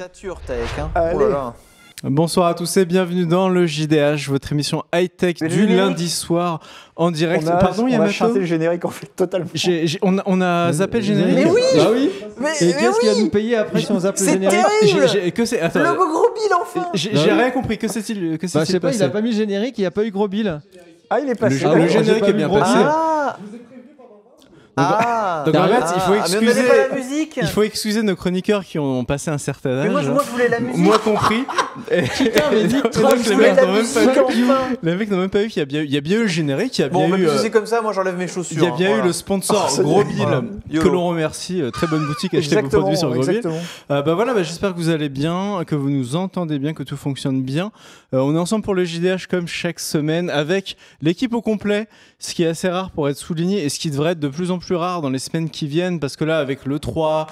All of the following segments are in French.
Sature Tech. Hein. Allez. Oh là là. Bonsoir à tous et bienvenue dans le JDH, votre émission high-tech du lundi soir en direct. On a Yamato, chanté le générique en fait totalement. on a zappé le générique. Mais oui. Bah oui. Mais Et qu'est-ce qu'il va nous payer après si on zappe le C'est générique? terrible. Que c'est attends, Le gros bill enfin. j'ai Bah oui. rien compris. Que s'est-il Bah je sais pas, passé? il a pas mis le générique, il n'y a pas eu gros bill. Ah, il est passé. Le générique est bien passé. Donc en fait, il faut mais on excuser. n'avait pas la musique. Il faut excuser nos chroniqueurs qui ont passé un certain âge. Mais moi je voulais la musique. Moi compris. Putain, mais nique Donc, trop, les Je voulais mecs la n'ont même pas musique vu. enfin. Les mecs n'ont même pas vu qu'il y a bien eu le générique, il y a Bon, bien même eu. si c'est comme ça, moi j'enlève mes chaussures. Il y a bien eu le sponsor Gros Bill que YOLO. l'on remercie, très bonne boutique, achetez vos produits sur Gros Bill. Exactement. Bah voilà, j'espère que vous allez bien, que vous nous entendez bien, que tout fonctionne bien. On est ensemble pour le JDH comme chaque semaine avec l'équipe au complet, ce qui est assez rare pour être souligné et ce qui devrait être de plus en plus rare dans les semaines qui viennent parce que là avec le 3,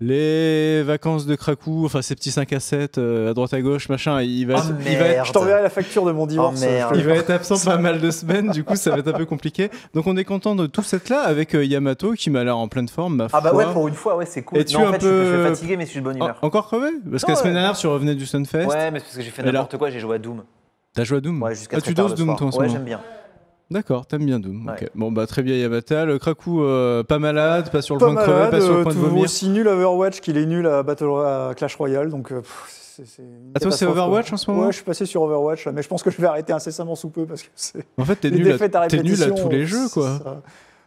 les vacances de Krakou, enfin ces petits 5 à 7 à droite à gauche, machin, il va être Je t'enverrai la facture de mon divorce. Oh, merde. il va être absent pas mal de semaines, du coup ça va être un peu compliqué. Donc on est content de tous être là avec Yamato qui m'a l'air en pleine forme, ma foi. Ah bah ouais, pour une fois, ouais, c'est cool. Es-tu Non, en un fait, peu- je suis fatigué, mais je suis de bonne humeur. Encore crevé? Parce que Non, la semaine ouais. dernière tu revenais du Stunfest. Ouais, mais c'est parce que j'ai fait Et là- n'importe quoi, j'ai joué à Doom. T'as joué à Doom? Ouais, jusqu'à Ah, très tu tard doses le Doom soir. toi en ce Ouais, moment. j'aime bien. D'accord, t'aimes bien Doom. Ouais. Ok. Bon bah très bien Yamata. Le Krakou pas malade, pas sur le Pas point de crever, malade, pas sur le point de toujours vomir. aussi nul à Overwatch qu'il est nul à Clash Royale. Donc, c'est une Ah toi c'est catastrophe, Overwatch quoi. en ce moment? Ouais, je suis passé sur Overwatch, là, mais je pense que je vais arrêter incessamment sous peu parce que c'est En fait t'es des nul, défaites à t'es nul à répétition. tous les jeux quoi. ça-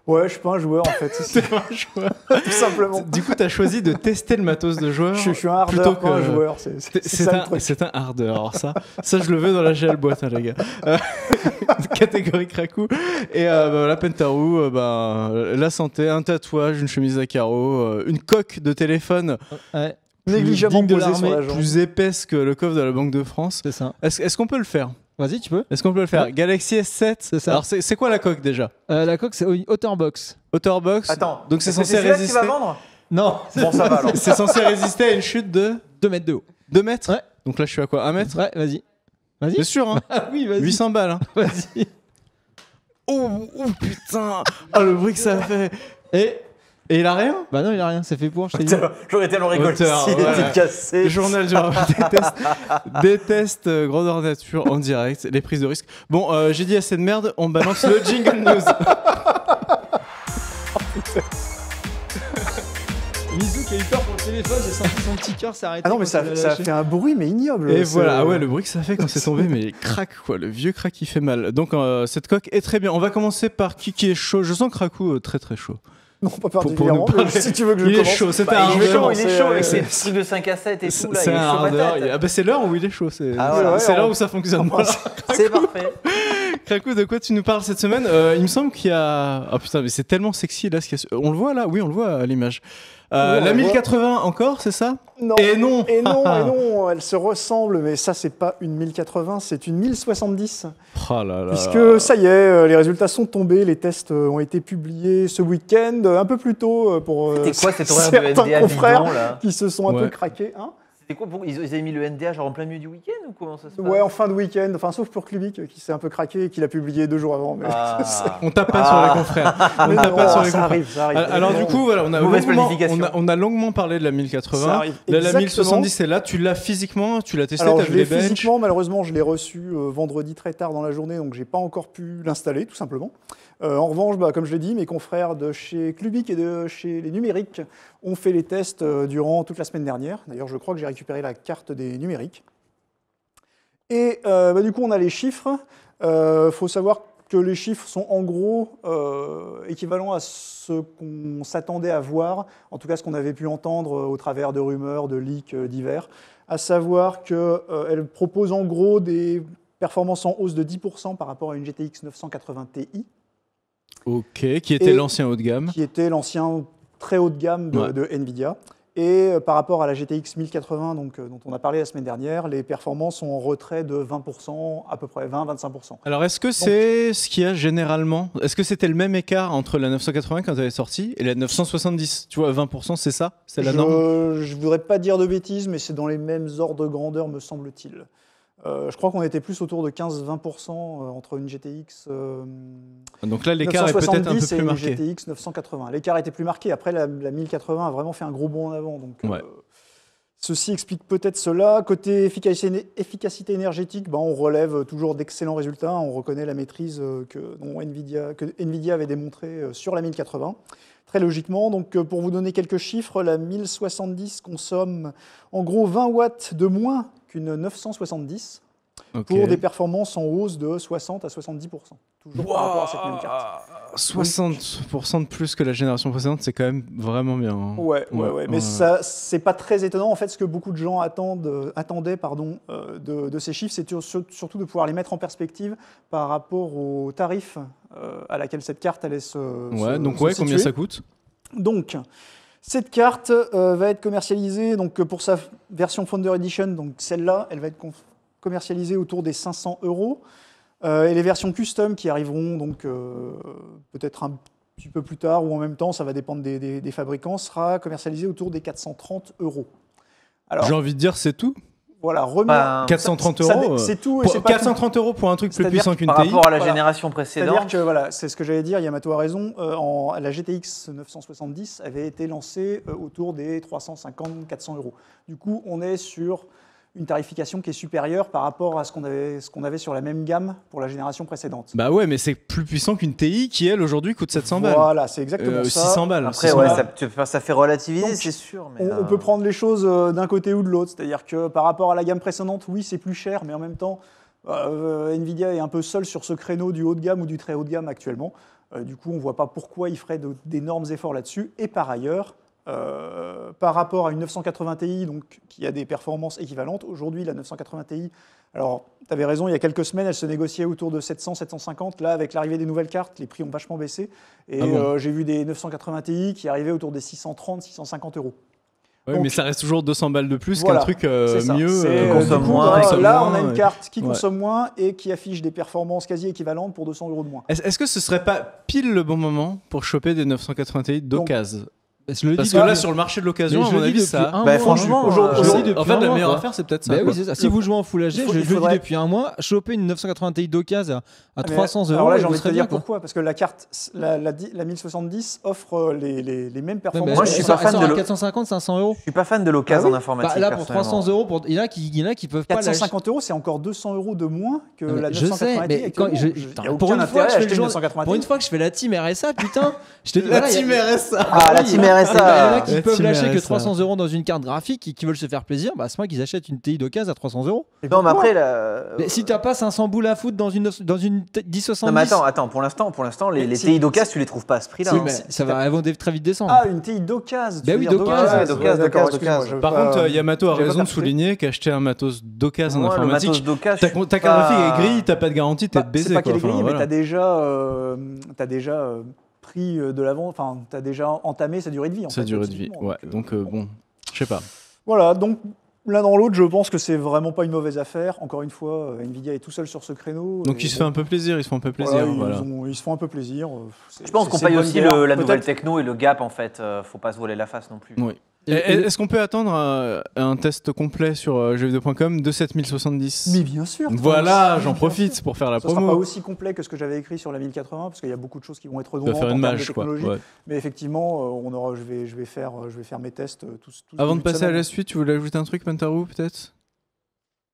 Ouais, je suis pas un joueur en fait, T'es pas un joueur. tout simplement. Du coup t'as choisi de tester le matos de joueur. Je suis un hardeur, plutôt pas un que- joueur. C'est ça le truc. C'est un hardeur. Alors ça je le veux dans la GL boîte hein, les gars. Catégorie Krakou. Et bah, voilà Pentaru, la santé, un tatouage, une chemise à carreaux, une coque de téléphone Ouais, Négligemment digne de posé sur l'armée. la jambe. plus épaisse que le coffre de la Banque de France. c'est ça. Est-ce qu'on peut le faire? Vas-y, tu peux. Est-ce qu'on peut le faire? Ouais. Galaxy S7, C'est ça. Alors c'est quoi la coque déjà? La coque, c'est Otterbox. Otterbox. Attends, Donc c'est est-ce que censé celui-là que tu résister. vas vendre? Non, Bon, ça va alors. C'est censé résister à une chute de 2 mètres de haut. 2 mètres. Ouais. Donc là je suis à quoi? 1 mètre? Ouais, vas-y. Vas-y. C'est sûr hein. Ah oui, vas-y. 800 balles hein. Vas-y. Oh putain. Ah le bruit que ça fait. Et il a rien? Bah non, il a rien, c'est fait pour, je t'ai dit. J'aurais tellement rigolé Auteur, s'il voilà. était cassé. Journal du déteste grandeur nature en direct, les prises de risque. Bon, j'ai dit assez de merde, on balance le jingle news. Misou qui a eu peur pour le téléphone, j'ai senti son petit cœur s'arrêter. Ah non, mais quand ça il l'a a lâché. fait un bruit, mais ignoble. Et C'est- voilà, ah ouais, le bruit que ça fait quand c'est tombé, mais crac quoi, le vieux crack qui fait mal. Donc cette coque est très bien. On va commencer par qui est chaud. Je sens Krakou très très chaud. Non, pas pour particulièrement, nous mais parler. si tu veux que je Il est commence. chaud, c'est Bah, un il est chaud, hardeur. il est chaud avec c'est- ses trucs de 5 à 7 et tout là. C'est il est un chaud hardeur. patate. Ah bah c'est l'heure où il est chaud. C'est Ah, voilà. c'est là Ouais, où ça fonctionne. Enfin, Voilà. C'est parfait. Krakou, de quoi tu nous parles cette semaine? Il me semble qu'il y a. Oh putain, mais c'est tellement sexy là. On le voit là? Oui, on le voit à l'image. on La le voit. 1080 encore, c'est ça? Non. Et non. Et non, et non, elles se ressemblent, mais ça, c'est pas une 1080, c'est une 1070. Oh là là. Puisque ça y est, les résultats sont tombés, les tests ont été publiés ce week-end, un peu plus tôt pour C'était quoi cet horaire de certains NDA confrères bidon là? qui se sont un peu Ouais. craqués. Hein, C'était quoi pour... Ils avaient mis le NDA genre en plein milieu du week-end ou comment ça se passe? ouais, en fin de week-end, enfin, sauf pour Klubik qui s'est un peu craqué et qui l'a publié 2 jours avant. Mais, Ah. On tape pas sur les confrères. On mais tape non, pas sur les ça confrères. arrive, ça arrive. Alors du coup, voilà, Mauvaise planification. on a longuement parlé de la 1080. Ça arrive, Là, la exactement. 1070 est là. Tu l'as physiquement, tu l'as testé, Alors, t'as je vu les l'ai benches. physiquement, malheureusement, je l'ai reçu vendredi très tard dans la journée, donc j'ai pas encore pu l'installer, tout simplement. En revanche, comme je l'ai dit, mes confrères de chez Klubik et de chez Les Numériques ont fait les tests durant toute la semaine dernière. D'ailleurs, je crois que j'ai récupéré la carte des numériques. Et du coup, on a les chiffres. Faut savoir que les chiffres sont en gros équivalents à ce qu'on s'attendait à voir, en tout cas ce qu'on avait pu entendre au travers de rumeurs, de leaks divers, à savoir qu'elle propose en gros des performances en hausse de 10% par rapport à une GTX 980 Ti, Ok, qui était Et- l'ancien haut de gamme. qui était l'ancien très haut de gamme Ouais. de Nvidia. Et par rapport à la GTX 1080, donc, dont on a parlé la semaine dernière, les performances sont en retrait de 20%, à peu près 20-25%. Alors est-ce que c'est ce qu'il y a généralement? Est-ce que c'était le même écart entre la 980 quand elle est sortie et la 970? Tu vois, 20%, c'est ça? C'est la norme? Je ne voudrais pas dire de bêtises, mais c'est dans les mêmes ordres de grandeur, me semble-t-il. Je crois qu'on était plus autour de 15-20% entre une GTX Donc là, l'écart est peut-être un peu 970 et plus une marqué. GTX 980. L'écart était plus marqué. Après, la 1080 a vraiment fait un gros bond en avant. Donc, Ouais. Ceci explique peut-être cela. Côté efficacité énergétique, on relève toujours d'excellents résultats. On reconnaît la maîtrise que NVIDIA avait démontrée sur la 1080. Très logiquement, donc pour vous donner quelques chiffres, la 1070 consomme en gros 20 watts de moins qu'une 970 pour des performances en hausse de 60 à 70%. Toujours par rapport à cette même carte. 60% de plus que la génération précédente, c'est quand même vraiment bien. Hein. Ouais. Mais ça, c'est pas très étonnant. En fait, ce que beaucoup de gens attendaient de ces chiffres, c'est surtout de pouvoir les mettre en perspective par rapport au tarif à laquelle cette carte allait se combien situer. ça coûte? Donc, cette carte va être commercialisée pour sa version Founder Edition. Donc, celle-là, elle va être commercialisée autour des 500 €. Et les versions custom qui arriveront peut-être un petit peu plus tard ou en même temps, ça va dépendre des fabricants, sera commercialisé autour des 430 €. Alors, j'ai envie de dire, c'est tout. Voilà, 430 €. C'est tout. Et c'est pas 430 € pour un truc plus puissant qu'une TI. Par rapport à la génération précédente. C'est-à-dire que c'est ce que j'allais dire, Yamato a raison. La GTX 970 avait été lancée autour des 350-400 €. Du coup, on est sur une tarification qui est supérieure par rapport à ce qu'on avait sur la même gamme pour la génération précédente. Bah ouais, mais c'est plus puissant qu'une TI qui, elle, aujourd'hui, coûte 700 balles. Voilà, c'est exactement ça. 600 balles. Après, 600 balles. Ça fait relativiser, Donc, c'est sûr. Mais on peut prendre les choses d'un côté ou de l'autre. C'est-à-dire que par rapport à la gamme précédente, oui, c'est plus cher, mais en même temps, NVIDIA est un peu seul sur ce créneau du haut de gamme ou du très haut de gamme actuellement. Du coup, on ne voit pas pourquoi il ferait d'énormes efforts là-dessus. Et par ailleurs, par rapport à une 980 Ti qui a des performances équivalentes, aujourd'hui la 980 Ti, alors tu avais raison, il y a quelques semaines elle se négociait autour de 700-750, là avec l'arrivée des nouvelles cartes, les prix ont vachement baissé, et j'ai vu des 980 Ti qui arrivaient autour des 630-650 €. Ouais, mais ça reste toujours 200 balles de plus qu'un truc mieux, qui consomme moins. Là, on a une carte qui consomme moins et qui affiche des performances quasi équivalentes pour 200 € de moins. Est-ce que ce serait pas pile le bon moment pour choper des 980 Ti d'occasion? Parce que là, sur le marché de l'occasion, à mon avis, ça. Franchement, en fait, la meilleure affaire, c'est peut-être ça. Oui, c'est ça. Si vous jouez en Full HD, je le dis depuis un mois, choper une 980 Ti d'occasion à 300 €. Alors là, j'ai envie de te dire pourquoi. Parce que la carte, la 1070 offre les mêmes performances. Moi, je suis pas fan de 450-500 €. Je suis pas fan de l'occasion en informatique. Là, pour 300 €, il y en a qui peuvent pas. 450 €, c'est encore 200 € de moins que la 980 Ti. Pour une fois que je fais la team RSA, putain, je te dis la team RSA. Ah, la team RSA. Qui peuvent lâcher que 300 € dans une carte graphique et qui veulent se faire plaisir, c'est moi qu'ils achètent une TI d'occasion à 300 €. Non, mais après, mais si t'as pas 500 boules à foutre dans une 1070. Non, mais attends, pour l'instant, les TI d'occasion, tu les trouves pas à ce prix-là. Elles vont très vite descendre. Ah, une TI d'occasion. Bah oui, d'occasion. Par contre, Yamato a raison de souligner qu'acheter un matos d'occasion en informatique, ta carte graphique est grille, t'as pas de garantie, t'es baisé. C'est pas qu'elle est grille, mais t'as déjà pris de l'avant, enfin, tu as déjà entamé sa durée de vie. Sa durée de vie, ouais. Donc, bon, je sais pas. Voilà, donc l'un dans l'autre, je pense que c'est vraiment pas une mauvaise affaire. Encore une fois, NVIDIA est tout seul sur ce créneau. Donc, ils se font un peu plaisir, ils se font un peu plaisir. Ils se font un peu plaisir. Je pense qu'on paye aussi la nouvelle techno et le gap, en fait. Faut pas se voiler la face non plus. Oui. Est-ce qu'on peut attendre un test complet sur jeuxvideo.com de 7070 ? Mais bien sûr. Voilà, j'en profite pour faire la promo. Ce sera pas aussi complet que ce que j'avais écrit sur la 1080 parce qu'il y a beaucoup de choses qui vont être redondantes en termes de technologie. Quoi, ouais. Mais effectivement, je vais faire mes tests tous. Avant de passer à la suite, tu voulais ajouter un truc, Pentaru, peut-être ?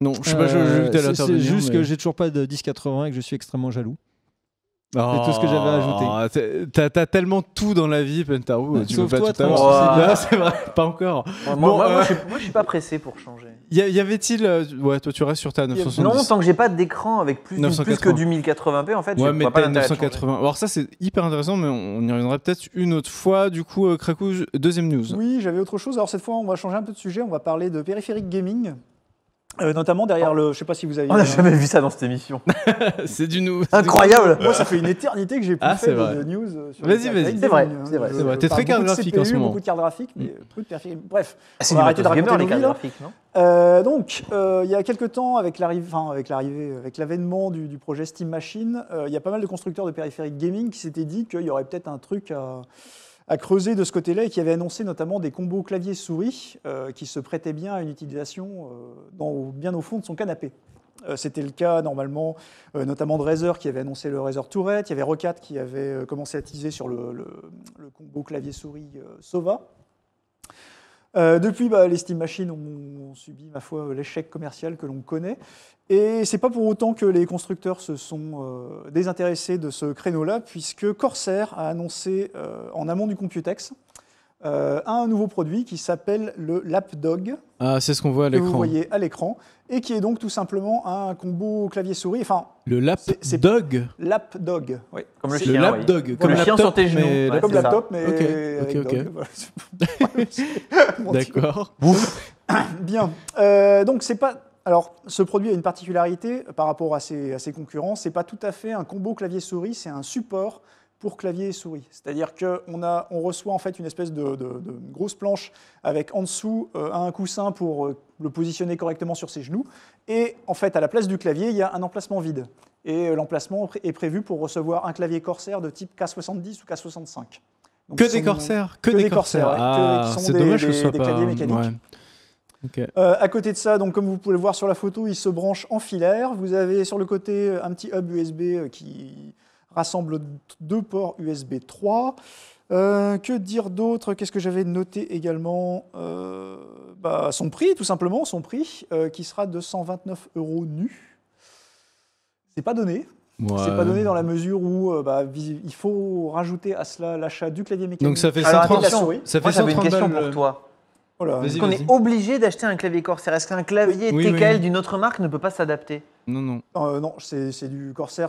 Non, je sais pas, je vais l'intervenir. C'est juste que j'ai toujours pas de 1080 et que je suis extrêmement jaloux. C'est tout ce que j'avais à ajouter. T'as tellement tout dans la vie, Pentaru. Tu sauf veux pas toi, tout avoir. C'est vrai, pas encore. Moi, je suis pas pressé pour changer. Y avait-il... Ouais, toi, tu restes sur ta 970. Non, tant que j'ai pas d'écran avec plus que du 1080p, en fait, je vois pas l'intérêt de changer. 980. Alors ça, c'est hyper intéressant, mais on y reviendra peut-être une autre fois. Du coup, Krakou, deuxième news. Oui, j'avais autre chose. Alors cette fois, on va changer un peu de sujet. On va parler de périphérique gaming. Notamment derrière le... Je sais pas si vous avez... On n'a jamais vu ça dans cette émission. C'est du news. Incroyable. Moi, ça fait une éternité que j'ai plus fait de news sur Vas-y. C'est vrai. T'es très carte graphique en ce moment. Beaucoup de cartes graphiques, mais peu de périphérique. Bref, on va arrêter de raconter les cartes graphiques, non ? Donc, il y a quelques temps, avec l'avènement du projet Steam Machine, il y a pas mal de constructeurs de périphériques gaming qui s'étaient dit qu'il y aurait peut-être un truc à creuser de ce côté-là et qui avait annoncé notamment des combos clavier-souris qui se prêtaient bien à une utilisation bien au fond de son canapé. C'était le cas normalement, notamment de Razer qui avait annoncé le Razer Tourette, il y avait Rocat qui avait commencé à teaser sur le combo clavier-souris Sova. Depuis, les Steam Machines ont subi, ma foi, l'échec commercial que l'on connaît. Et c'est pas pour autant que les constructeurs se sont désintéressés de ce créneau-là, puisque Corsair a annoncé en amont du Computex un nouveau produit qui s'appelle le Lapdog. Ah, c'est ce qu'on voit à l'écran. Que vous voyez à l'écran, et qui est donc tout simplement un combo clavier-souris. Enfin, le Lapdog. Lapdog, oui. Comme le Le chien, Lapdog, oui. comme le chien sur tes genoux. mais- Ouais, Comme c'est laptop, ça. mais Ok, avec ok. dog, voilà. D'accord. Bien. Donc c'est pas. Alors, ce produit a une particularité par rapport à ses concurrents. C'est pas tout à fait un combo clavier-souris, c'est un support pour clavier et souris. C'est-à-dire qu'on reçoit en fait une espèce de grosse planche avec en dessous un coussin pour le positionner correctement sur ses genoux. Et en fait, à la place du clavier, il y a un emplacement vide. Et l'emplacement est prévu pour recevoir un clavier Corsair de type K70 ou K65. Donc, Que des Corsair. Que des Corsair. ouais, Ah, qui sont c'est dommage que ce soit des pas. claviers mécaniques. Ouais. Ok. À côté de ça, donc, comme vous pouvez le voir sur la photo, il se branche en filaire. Vous avez sur le côté un petit hub USB qui rassemble 2 ports USB 3. Que dire d'autre? Qu'est-ce que j'avais noté également? Son prix, tout simplement, son prix, qui sera de 129 € nu. C'est pas donné. Ouais. C'est pas donné dans la mesure où il faut rajouter à cela l'achat du clavier mécanique. Donc ça fait Alors, 130 attention, souris. Ça fait Moi, j'avais une 130 question balles. pour toi. Voilà. Vas-y. Est-ce qu'on est obligé d'acheter un clavier Corsair? Est-ce qu'un clavier Oui, TKL oui. d'une autre marque ne peut pas s'adapter? Non, non. Non, c'est du Corsair.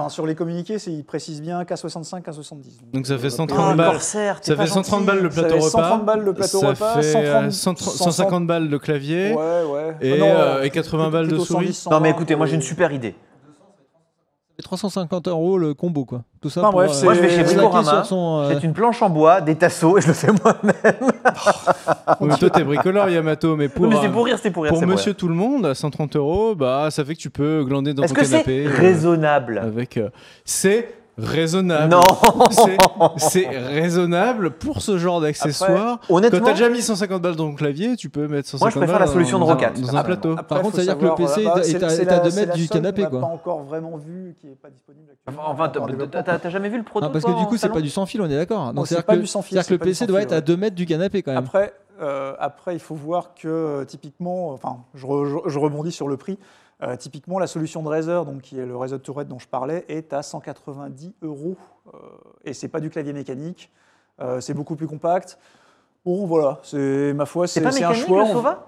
Sur les communiqués, il précise bien K65, K70. Donc ça fait a 130 priori, balles. Corsair, t'es Ça pas fait 130 gentil. balles le Ça plateau fait repas. 130 balles le plateau ça repas, fait 130, 150 balles le clavier. Ouais. Et 80 balles de plutôt souris. 110, 120 Non mais écoutez, moi pour j'ai une les- super idée. C'est 350 € le combo, quoi. Tout ça Enfin, pour, bref, Moi je vais chez C'est Bricorama, sur son, j'ai une planche en bois, des tasseaux et je le fais moi-même. Oui, mais toi, t'es bricoleur, Yamato, mais pour, Mais c'est pour rire, c'est pour rire. pour c'est Monsieur Tout le Monde, à 130 €, bah, ça fait que tu peux glander dans Est-ce ton que c'est canapé. raisonnable? Avec, c'est raisonnable. Non. C'est raisonnable pour ce genre d'accessoires. Quand Honnêtement, t'as déjà mis 150 balles dans ton clavier, tu peux mettre 150 Moi, je préfère balles la solution de dans un- Rocade. dans un plateau. Après, Par contre, faut ça veut dire que le savoir, PC est à- c'est est à 2 c'est mètres la du seule canapé, qu'on n'a quoi. pas encore vraiment vu, qui n'est pas disponible actuellement. enfin, Encore en développement. t'as jamais vu le proto? Ah, parce toi, que du en coup, c'est salon pas du sans fil, on est d'accord. Non, Donc c'est c'est-à-dire pas que, du sans fil, c'est-à-dire que le c'est pas du PC sans doit fil, être à ouais. 2 mètres du canapé quand même. Après, il faut voir que typiquement, je rebondis sur le prix. Typiquement, la solution de Razer, donc qui est le Razer Tourette dont je parlais, est à 190 €. Et c'est pas du clavier mécanique. C'est beaucoup plus compact. Bon, voilà, c'est ma foi, C'est c'est pas un mécanique choix. le Sova?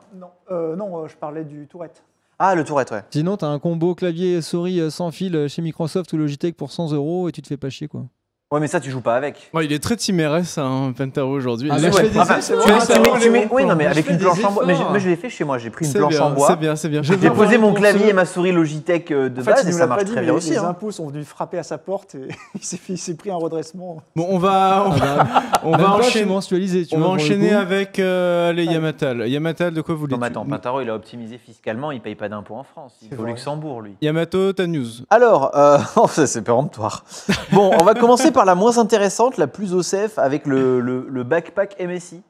Non, je parlais du Tourette. Ah, le Tourette, ouais. Sinon, t'as un combo clavier souris sans fil chez Microsoft ou Logitech pour 100 € et tu te fais pas chier, quoi. Ouais, mais ça, tu joues pas avec. Ouais, il est très Team RS, hein, Pentaro, aujourd'hui. Ah, Il mais est- je fais des Enfin, efforts, tu mets- hein, tu mets- ça tu va, mets- oui, non, mais je avec fais une des planche en bois. Mais efforts. je l'ai fait chez moi. J'ai pris une C'est planche bien, en bois. c'est bien, c'est bien. J'ai veux posé mon pour clavier ce- et ma souris Logitech de En fait, base il et nous ça l'a marche pas dit, très mais bien aussi. les hein. impôts sont venus frapper à sa porte et il s'est pris un redressement. Bon, on va Même pas, je suis enchaîner. mensualisé, tu On va vois, pour le enchaîner coup. avec allez, Yamatal. Yamatal, de quoi vous voulez Non, mais attends, Pintaro, il a optimisé fiscalement, il paye pas d'impôts en France. Il est au vrai. Luxembourg, lui. Yamato, ta news. Alors, ça c'est péremptoire. Bon, on va commencer par la moins intéressante, la plus au safe, avec le backpack MSI.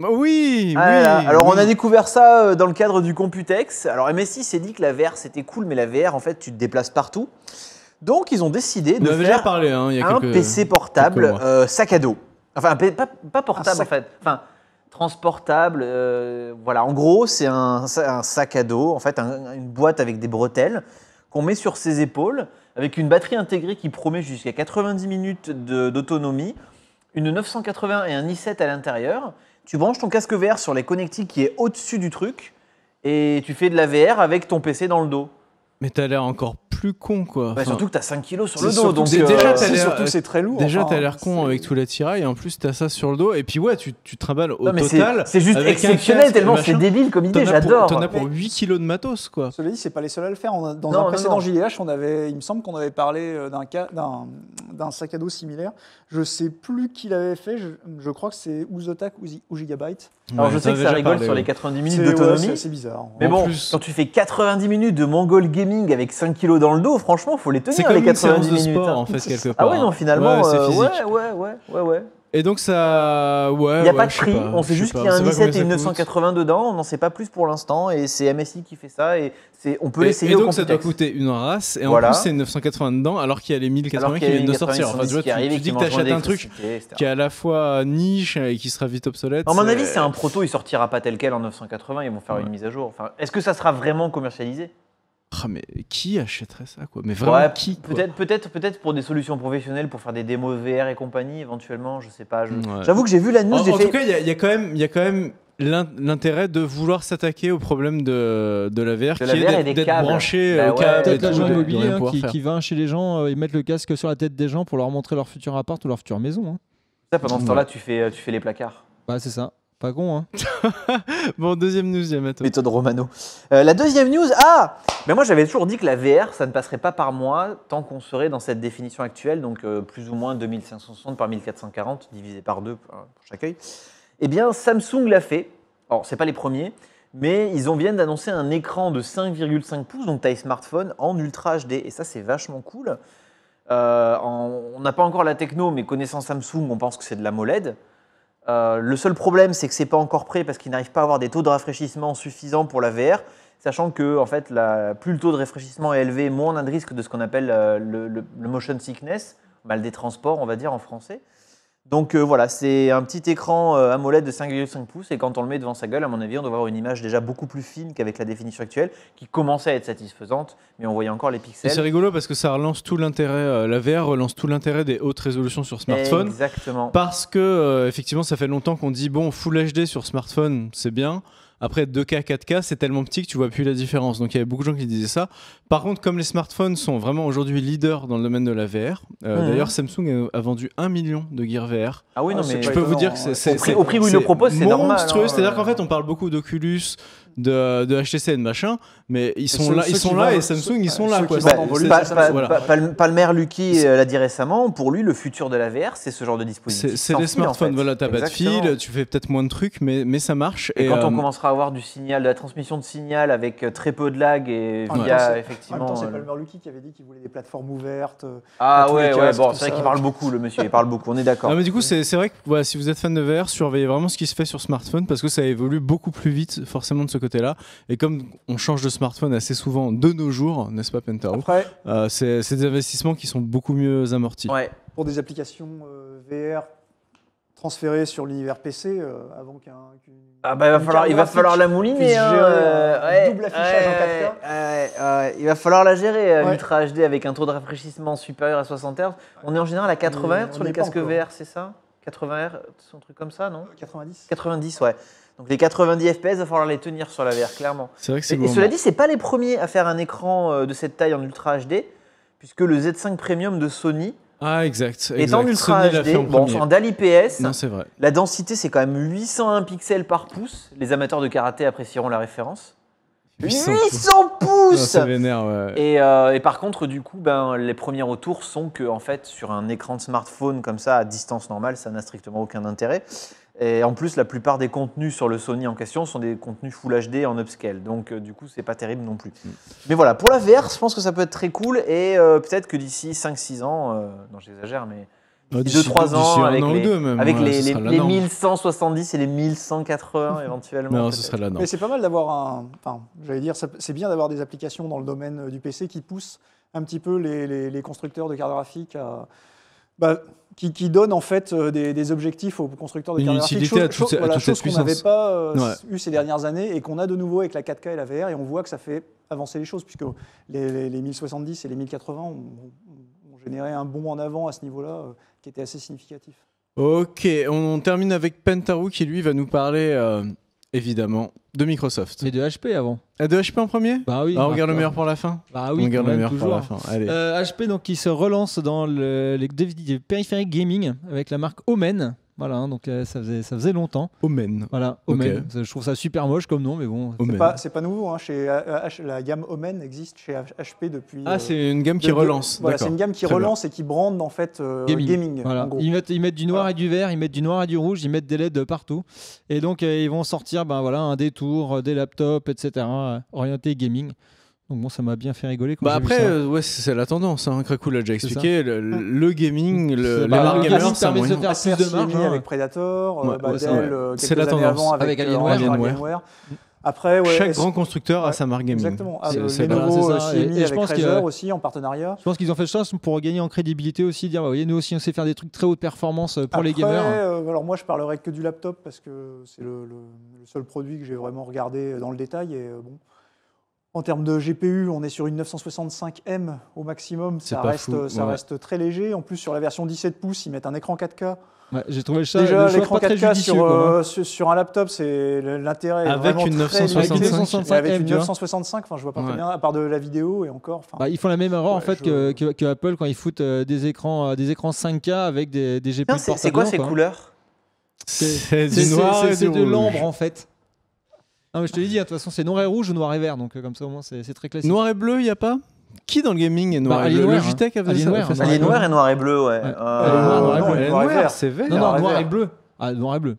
Oui, Ah là là. oui. Alors, on a oui. découvert ça dans le cadre du Computex. Alors, MSI s'est dit que la VR c'était cool, mais la VR, en fait, tu te déplaces partout. Donc, ils ont décidé On de avait déjà faire parlé, hein, il y a un quelques... PC portable quelques mois. sac à dos. Enfin, pas portable Un sac. en fait. Enfin, transportable. Voilà, en gros, c'est un sac à dos, en fait, une boîte avec des bretelles qu'on met sur ses épaules, avec une batterie intégrée qui promet jusqu'à 90 minutes d'autonomie, une 980 et un i7 à l'intérieur. Tu branches ton casque VR sur les connectiques qui est au-dessus du truc et tu fais de la VR avec ton PC dans le dos. Mais t'as l'air encore plus con, quoi. Bah, Enfin, surtout que tu as 5 kilos sur C'est le dos. surtout Donc, que c'est- déjà, t'as c'est l'air- surtout que c'est très lourd. Déjà, enfin, t'as l'air con c'est- avec tout l'attirail, et en plus, t'as ça sur le dos. Et puis, ouais, tu trimbales au Non, mais total. c'est juste avec un exceptionnel casque, tellement machin. c'est débile comme idée, T'en as pour- j'adore. T'en as pour 8 kilos de matos, quoi. Cela dit, c'est pas les seuls à le faire. Dans Non, un non, précédent non. JDH, il me semble qu'on avait parlé d'un sac à dos similaire. Je sais plus qui l'avait fait. Je crois que c'est ou Zotac ou Gigabyte. Alors Ouais, je sais t'en que avais ça déjà rigole parlé, sur ouais. les 90 minutes C'est d'autonomie. assez bizarre. Mais En bon, plus- quand tu fais 90 minutes de Mongol Gaming avec 5 kilos dans le dos, franchement, faut les C'est tenir comme les une séance 90 de minutes. sport, hein. en fait, quelque Ah part. ouais, non, finalement, Ouais, c'est physique. ouais. Et donc ça, ouais. Il n'y a pas de je sais prix, on sait je juste sais qu'il y a pas. un On sait pas i7 et une combien ça coûte. 980 dedans, on n'en sait pas plus pour l'instant, et c'est MSI qui fait ça, et on peut l'essayer Et au donc ça doit Computex. coûter une race, et Voilà. en plus c'est 980 dedans, alors qu'il y a les 1080 Alors qui qu'il y a viennent de 1080 sortir. Enfin, tu vois, qui arrivent et tu dis qui que t'achètes un truc d'électricité, etc. qui est à la fois niche et qui sera vite obsolète. À mon avis, c'est un proto, il sortira pas tel quel en 980, ils vont faire Ouais. une mise à jour. Enfin, est-ce que ça sera vraiment commercialisé? Ah, mais qui achèterait ça, quoi? Mais vraiment, Ouais, qui, quoi? peut-être pour des solutions professionnelles, pour faire des démos VR et compagnie, éventuellement, je sais pas. Ouais. J'avoue que j'ai vu la news, En j'ai tout fait. cas, il y a quand même l'intérêt de vouloir s'attaquer au problème de la VR, De la qui VR est et des d'être câbles. branché Bah au ouais, câble et Peut-être tout, l'agent de immobilier rien hein, pouvoir faire. qui va chez les gens et mettre le casque sur la tête des gens pour leur montrer leur futur appart ou leur future maison. Hein. Ça, pendant ce temps-là, tu fais les placards. Bah, c'est ça. Pas con, hein. Bon, deuxième news, Yamato. Méthode Romano. La deuxième news, mais moi j'avais toujours dit que la VR, ça ne passerait pas par mois tant qu'on serait dans cette définition actuelle, donc plus ou moins 2560 par 1440, divisé par 2 pour chaque œil. Eh bien, Samsung l'a fait. Alors, c'est pas les premiers, mais ils viennent d'annoncer un écran de 5,5 pouces, donc taille smartphone, en Ultra HD, et ça c'est vachement cool. On n'a pas encore la techno, mais connaissant Samsung, on pense que c'est de la MOLED. Le seul problème, c'est que c'est pas encore prêt parce qu'ils n'arrivent pas à avoir des taux de rafraîchissement suffisants pour la VR, sachant que en fait, plus le taux de rafraîchissement est élevé, moins on a de risque de ce qu'on appelle le motion sickness, mal des transports, on va dire en français. Donc voilà, c'est un petit écran AMOLED de 5,5 pouces et quand on le met devant sa gueule, à mon avis, on doit avoir une image déjà beaucoup plus fine qu'avec la définition actuelle, qui commençait à être satisfaisante, mais on voyait encore les Et pixels. c'est rigolo parce que ça relance tout l'intérêt, la VR relance tout l'intérêt des hautes résolutions sur smartphone. Exactement. Parce que, effectivement, ça fait longtemps qu'on dit, bon, Full HD sur smartphone, c'est bien. Après, 2K, 4K, c'est tellement petit que tu vois plus la différence. Donc, il y avait beaucoup de gens qui disaient ça. Par contre, comme les smartphones sont vraiment aujourd'hui leaders dans le domaine de la VR, d'ailleurs, Samsung a vendu 1 million de Gear VR. Ah oui, non, c'est mais Je pas peux vous étonnant, dire que ouais. c'est Au prix où ils le proposent, c'est normal, monstrueux. hein. C'est-à-dire qu'en fait, on parle beaucoup d'Oculus, de HTC et de machin, mais ils sont ceux- là, ceux ils qui sont là vendent- et Samsung, ils sont là. ceux Quoi. qui C'est- vendent en volume, c'est- c'est voilà. Palmer Lucky l'a dit récemment, pour lui, le futur de la VR, c'est ce genre de dispositif. C'est sans les fil, en smartphones, fait. voilà, t'as pas de Exactement. fil, tu fais peut-être moins de trucs, mais ça marche. Et quand on commencera à avoir du signal, de la transmission de signal avec très peu de lag et En même via temps, c'est- En même effectivement. temps, c'est Palmer Lucky qui avait dit qu'il voulait des plateformes ouvertes. Ah à tous les ouais, casques, bon, tout c'est vrai ça. qu'il parle beaucoup, le monsieur, il parle beaucoup, on est d'accord. Non, mais du coup, c'est vrai que voilà, si vous êtes fan de VR, surveillez vraiment ce qui se fait sur smartphone parce que ça évolue beaucoup plus vite, forcément, de ce côté-là. Et comme on change de smartphone assez souvent de nos jours, n'est-ce pas, Pentaro Après, c'est des investissements qui sont beaucoup mieux amortis. Ouais. pour des applications VR transférées sur l'univers PC, avant qu'une Ah bah il va falloir la mouliner. puisse Hein, gérer un double affichage en 4K. il va falloir la gérer, Ouais. Ultra HD avec un taux de rafraîchissement supérieur à 60 Hz. On est en général à 80 Hz sur on les y est pas casques encore. VR, c'est ça 80 Hz, un truc comme ça, non 90. 90, ouais. Donc les 90 FPS, il va falloir les tenir sur la VR, clairement. C'est vrai que c'est Et gourmand. cela dit, c'est pas les premiers à faire un écran de cette taille en Ultra HD, puisque le Z5 Premium de Sony Ah, exact. est en Ultra Sony l'a fait HD, en bon, premier. en DAL IPS. Non, c'est vrai. La densité, c'est quand même 801 pixels par pouce. Les amateurs de karaté apprécieront la référence. 800 Ah, pouces ça vénère, ouais. et par contre, du coup, les premiers retours sont que, en fait, sur un écran de smartphone comme ça, à distance normale, ça n'a strictement aucun intérêt. Et en plus, la plupart des contenus sur le Sony en question sont des contenus Full HD en upscale. Donc, du coup, c'est pas terrible non plus. Mais voilà, pour la VR, je pense que ça peut être très cool. Et peut-être que d'ici 5-6 ans, non, j'exagère, mais d'ici 2-3 ans, avec un ou les, deux même. avec Ouais, les, ce sera la les norme. 1170 et les 1180 éventuellement. Non, ce peut-être. serait la norme. Mais c'est pas mal d'avoir Enfin, j'allais dire, c'est bien d'avoir des applications dans le domaine du PC qui poussent un petit peu les constructeurs de cartes graphiques à. Qui donnent en fait des objectifs aux constructeurs de Une cartes graphiques. utilité à toute Voilà, cette chose qu'on n'avait puissance. pas Ouais. eu ces dernières années et qu'on a de nouveau avec la 4K et la VR, et on voit que ça fait avancer les choses, puisque les 1070 et les 1080 ont généré un bond en avant à ce niveau-là qui était assez significatif. Ok, on termine avec Pentaro qui lui va nous parler évidemment de Microsoft. Mais de HP avant. Ah, de HP en premier. Bah oui. On regarde le meilleur pour la fin. Bah On oui, regarde quand le même, meilleur pour toujours. la fin. Allez. HP donc qui se relance dans les périphériques gaming avec la marque Omen. Voilà, hein, donc ça faisait longtemps. Omen. Voilà, Ok. Omen. Je trouve ça super moche comme nom, mais bon. Omen. C'est pas nouveau, hein, la gamme Omen existe chez HP depuis. Ah, c'est une gamme qui relance. Voilà, c'est D'accord. une gamme qui Très relance et qui brande en fait gaming. Voilà. En gros. Ils mettent du noir Voilà. et du vert, ils mettent du noir et du rouge, ils mettent des LED partout. Et donc ils vont sortir un détour, des laptops, etc. Orientés gaming. Donc bon, ça m'a bien fait rigoler quand Bah j'ai vu après, ça. ouais, c'est la tendance. Hein. Krakow l'a déjà C'est expliqué. Le gaming, les Bah, marques le gamers, gaming c'est un permet de se moyen. faire plus de marge. Acer hein. avec Predator, Ouais, Dell, c'est vrai. quelques C'est la années tendance. avant Avec Alienware. Alienware. Après, ouais, Chaque grand constructeur a ouais, sa marque gaming. Exactement. C'est Lenovo voilà, c'est ça. Xiaomi Et je avec pense Razer que- aussi en partenariat. Je pense qu'ils ont fait ça pour gagner en crédibilité aussi, dire bah, voyez, nous aussi on sait faire des trucs très haute performance pour les Après, gamers. alors moi, je parlerai que du laptop parce que c'est le seul produit que j'ai vraiment regardé dans le détail. Et bon, en termes de GPU, on est sur une 965M au maximum. C'est Ça pas reste, fou, ça ouais. reste très léger. En plus, sur la version 17 pouces, ils mettent un écran 4K. Ouais, j'ai trouvé ça, Déjà, le choix l'écran pas très 4K judicieux. quoi, hein. sur un laptop, c'est l'intérêt. est Avec vraiment une très 965. limité. Avec une Et avec 965M, une tu vois. 965, enfin, je vois pas Ouais. très bien, à part de la vidéo et encore. enfin, Bah, ils font la même erreur en Ouais, fait je- que Apple quand ils foutent des écrans 5K avec des GPU Tiens, portables. c'est quoi dedans, ces quoi. couleurs? C'est C'est du noir et c'est du de rouge. l'ambre en fait. Non, mais je te l'ai dit, hein, de toute façon c'est noir et rouge ou noir et vert, donc comme ça au moins c'est très classique. Noir et bleu, il y a pas? Qui dans le gaming est noir Bah, et bleu? Alienware, Logitech a fait ça. Alienware, fait ça. noir et bleu. Alienware et noir et bleu, ouais. Ouais. Alienware, noir et non, bleu. noir et Alienware, vert. c'est vert. Non, Noir non, et noir vert. et bleu. Ah, noir et bleu.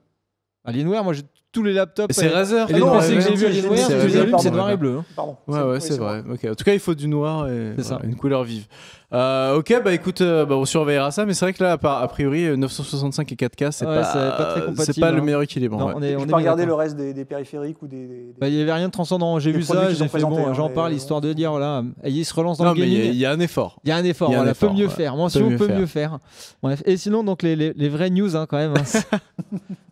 Alienware, moi j'ai tous les laptops. C'est Razer. Et les non, PC que ouais, j'ai vu c'est Alienware, Razer. tous les allumes, c'est Pardon, noir ouais. et bleu. hein. Pardon. Ouais, c'est vrai. Ok. En tout cas, il faut du noir et C'est ça. une couleur vive. Ok, bah écoute, on surveillera ça, mais c'est vrai que là, a priori, 965 et 4K, c'est Ouais, c'est pas très c'est compatible, pas le hein. meilleur équilibre. Non, ouais. on est Je bien peux regarder le d'accord. reste des périphériques ou des Bah, il n'y avait rien de transcendant. J'ai des vu produits ça, qu'ils j'ai ont fait présentés, bon, hein, j'en mais parle bon. histoire de dire voilà, et il se relance dans Non, le mais gaming. il y a un effort. Il y a un effort, Il y a un voilà, effort, peut mieux ouais. faire. Mention Peut peut mieux mieux faire. Bref. Et sinon, donc les vraies news hein, quand même. hein.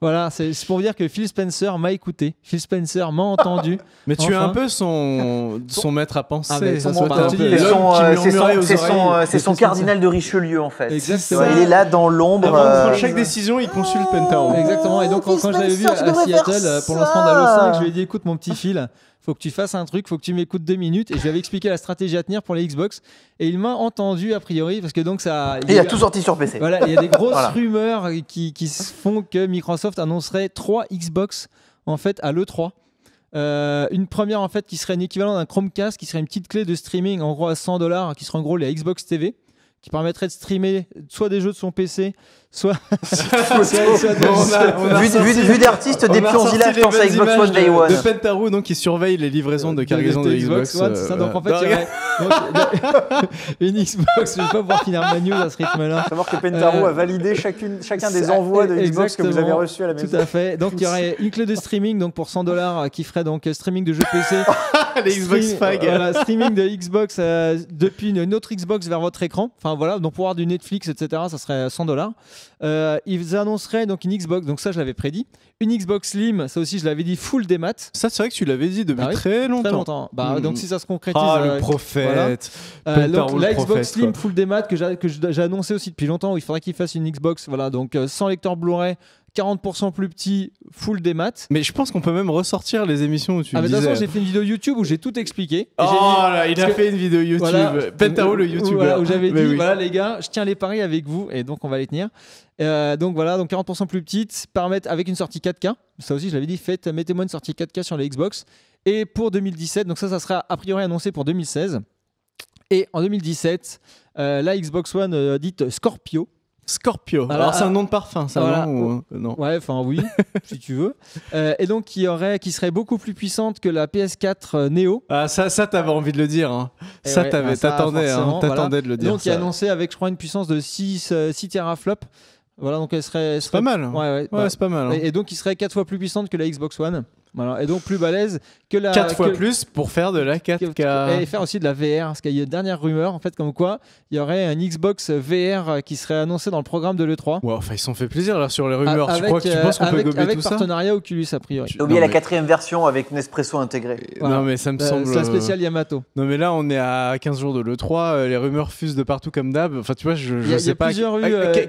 Voilà, c'est pour dire que Phil Spencer m'a écouté. Phil Spencer m'a entendu. Mais tu es Enfin. un peu son maître à penser. Ah, mais ça son soit mentor. un peu C'est l'homme C'est son, qui c'est murmurait son- aux c'est son, oreilles. c'est son cardinal de Richelieu en fait. Exactement. Ouais, il est là dans l'ombre. Avant de prendre euh, chaque décision, il consulte Pentaro. Exactement. Et donc, quand je l'avais vu à Seattle pour le lancement d'Halo 5, je lui ai dit écoute, mon petit Phil, faut que tu fasses un truc, faut que tu m'écoutes 2 minutes. Et je lui avais expliqué la stratégie à tenir pour les Xbox. Et il m'a entendu, a priori, parce que donc ça. Et il a tout sorti sur PC. Voilà, il y a des grosses Voilà. rumeurs qui se font que Microsoft annoncerait 3 Xbox en fait à l'E3. Une première en fait qui serait un équivalent d'un Chromecast, qui serait une petite clé de streaming en gros à $100, qui serait en gros la Xbox TV, qui permettrait de streamer soit des jeux de son PC, soit Vu d'artistes des Pionzilla, je pense à Xbox One Day One. de Pentaro donc qui surveille les livraisons de cargaison de Xbox One, c'est ça. Donc en fait, il y aurait une Xbox. Je vais pas pouvoir finir ma news à ce rythme-là. Savoir que Pentaro a validé chacun des envois de Xbox que vous avez reçus à la maison. Tout à fait. Donc il y aurait une clé de streaming donc pour $100 qui ferait donc streaming de jeux PC. les Xbox Stream- Fag. voilà, streaming de Xbox depuis une autre Xbox vers votre écran. Enfin voilà, donc pour avoir du Netflix, etc., ça serait $100. Ils annonceraient donc une Xbox, donc ça je l'avais prédit. Une Xbox Slim, ça aussi je l'avais dit, full démat. Ça, c'est vrai que tu l'avais dit depuis Ah oui, très longtemps. Très longtemps. Bah, donc si ça se concrétise. Ah, le prophète. Pentaro, donc, le la Xbox prophète, Slim quoi. full démat que j'ai annoncé aussi depuis longtemps où il faudrait qu'il fasse une Xbox. Voilà, donc sans lecteur Blu-ray, 40% plus petit, full démat. Mais je pense qu'on peut même ressortir les émissions où tu Ah, mais de toute disais. façon, j'ai fait une vidéo YouTube où j'ai tout expliqué. Et Oh j'ai dit- là, il a parce que- fait une vidéo YouTube. Voilà. Pentaro, le YouTuber. Voilà, où j'avais dit, Mais oui. voilà les gars, je tiens les paris avec vous et donc on va les tenir. Donc voilà, donc 40% plus petite, permettre avec une sortie 4K. Ça aussi, je l'avais dit, mettez-moi une sortie 4K sur les Xbox. Et pour 2017, donc ça sera a priori annoncé pour 2016. Et en 2017, la Xbox One dite Scorpio. Scorpio. Voilà. Alors, c'est un nom de parfum, ça, Voilà. non, ou- non. Ouais, enfin oui, si tu veux. Et donc qui serait beaucoup plus puissante que la PS4 Neo. Ah, ça t'avais envie de le dire. Hein. Et Ça, ouais, bah, ça, t'attendais forcément, t'attendais de le dire. Donc qui est ça. annoncé avec, je crois, une puissance de 6 teraflops. Voilà, donc elle serait. C'est pas mal. Hein. Ouais, Ouais, bah, c'est pas mal. Hein. et donc il serait 4 fois plus puissante que la Xbox One. Voilà, et donc plus balèze que la. 4 fois que- plus pour faire de la 4K. Et faire aussi de la VR, parce qu'il y a une dernière rumeur en fait comme quoi il y aurait un Xbox VR qui serait annoncé dans le programme de l'E3. Ouais, enfin, ils se sont fait plaisir là sur les rumeurs. Avec, tu penses qu'on peut avec, gober avec tout ça partenariat Oculus a priori. J'ai oublié Non, la mais- 4e version avec Nespresso intégré. Voilà. Non, mais ça me semble. C'est la spéciale Yamato. Non, mais là, on est à 15 jours de l'E3. Les rumeurs fusent de partout comme d'hab. Enfin, tu vois, je Il y a sais pas. plusieurs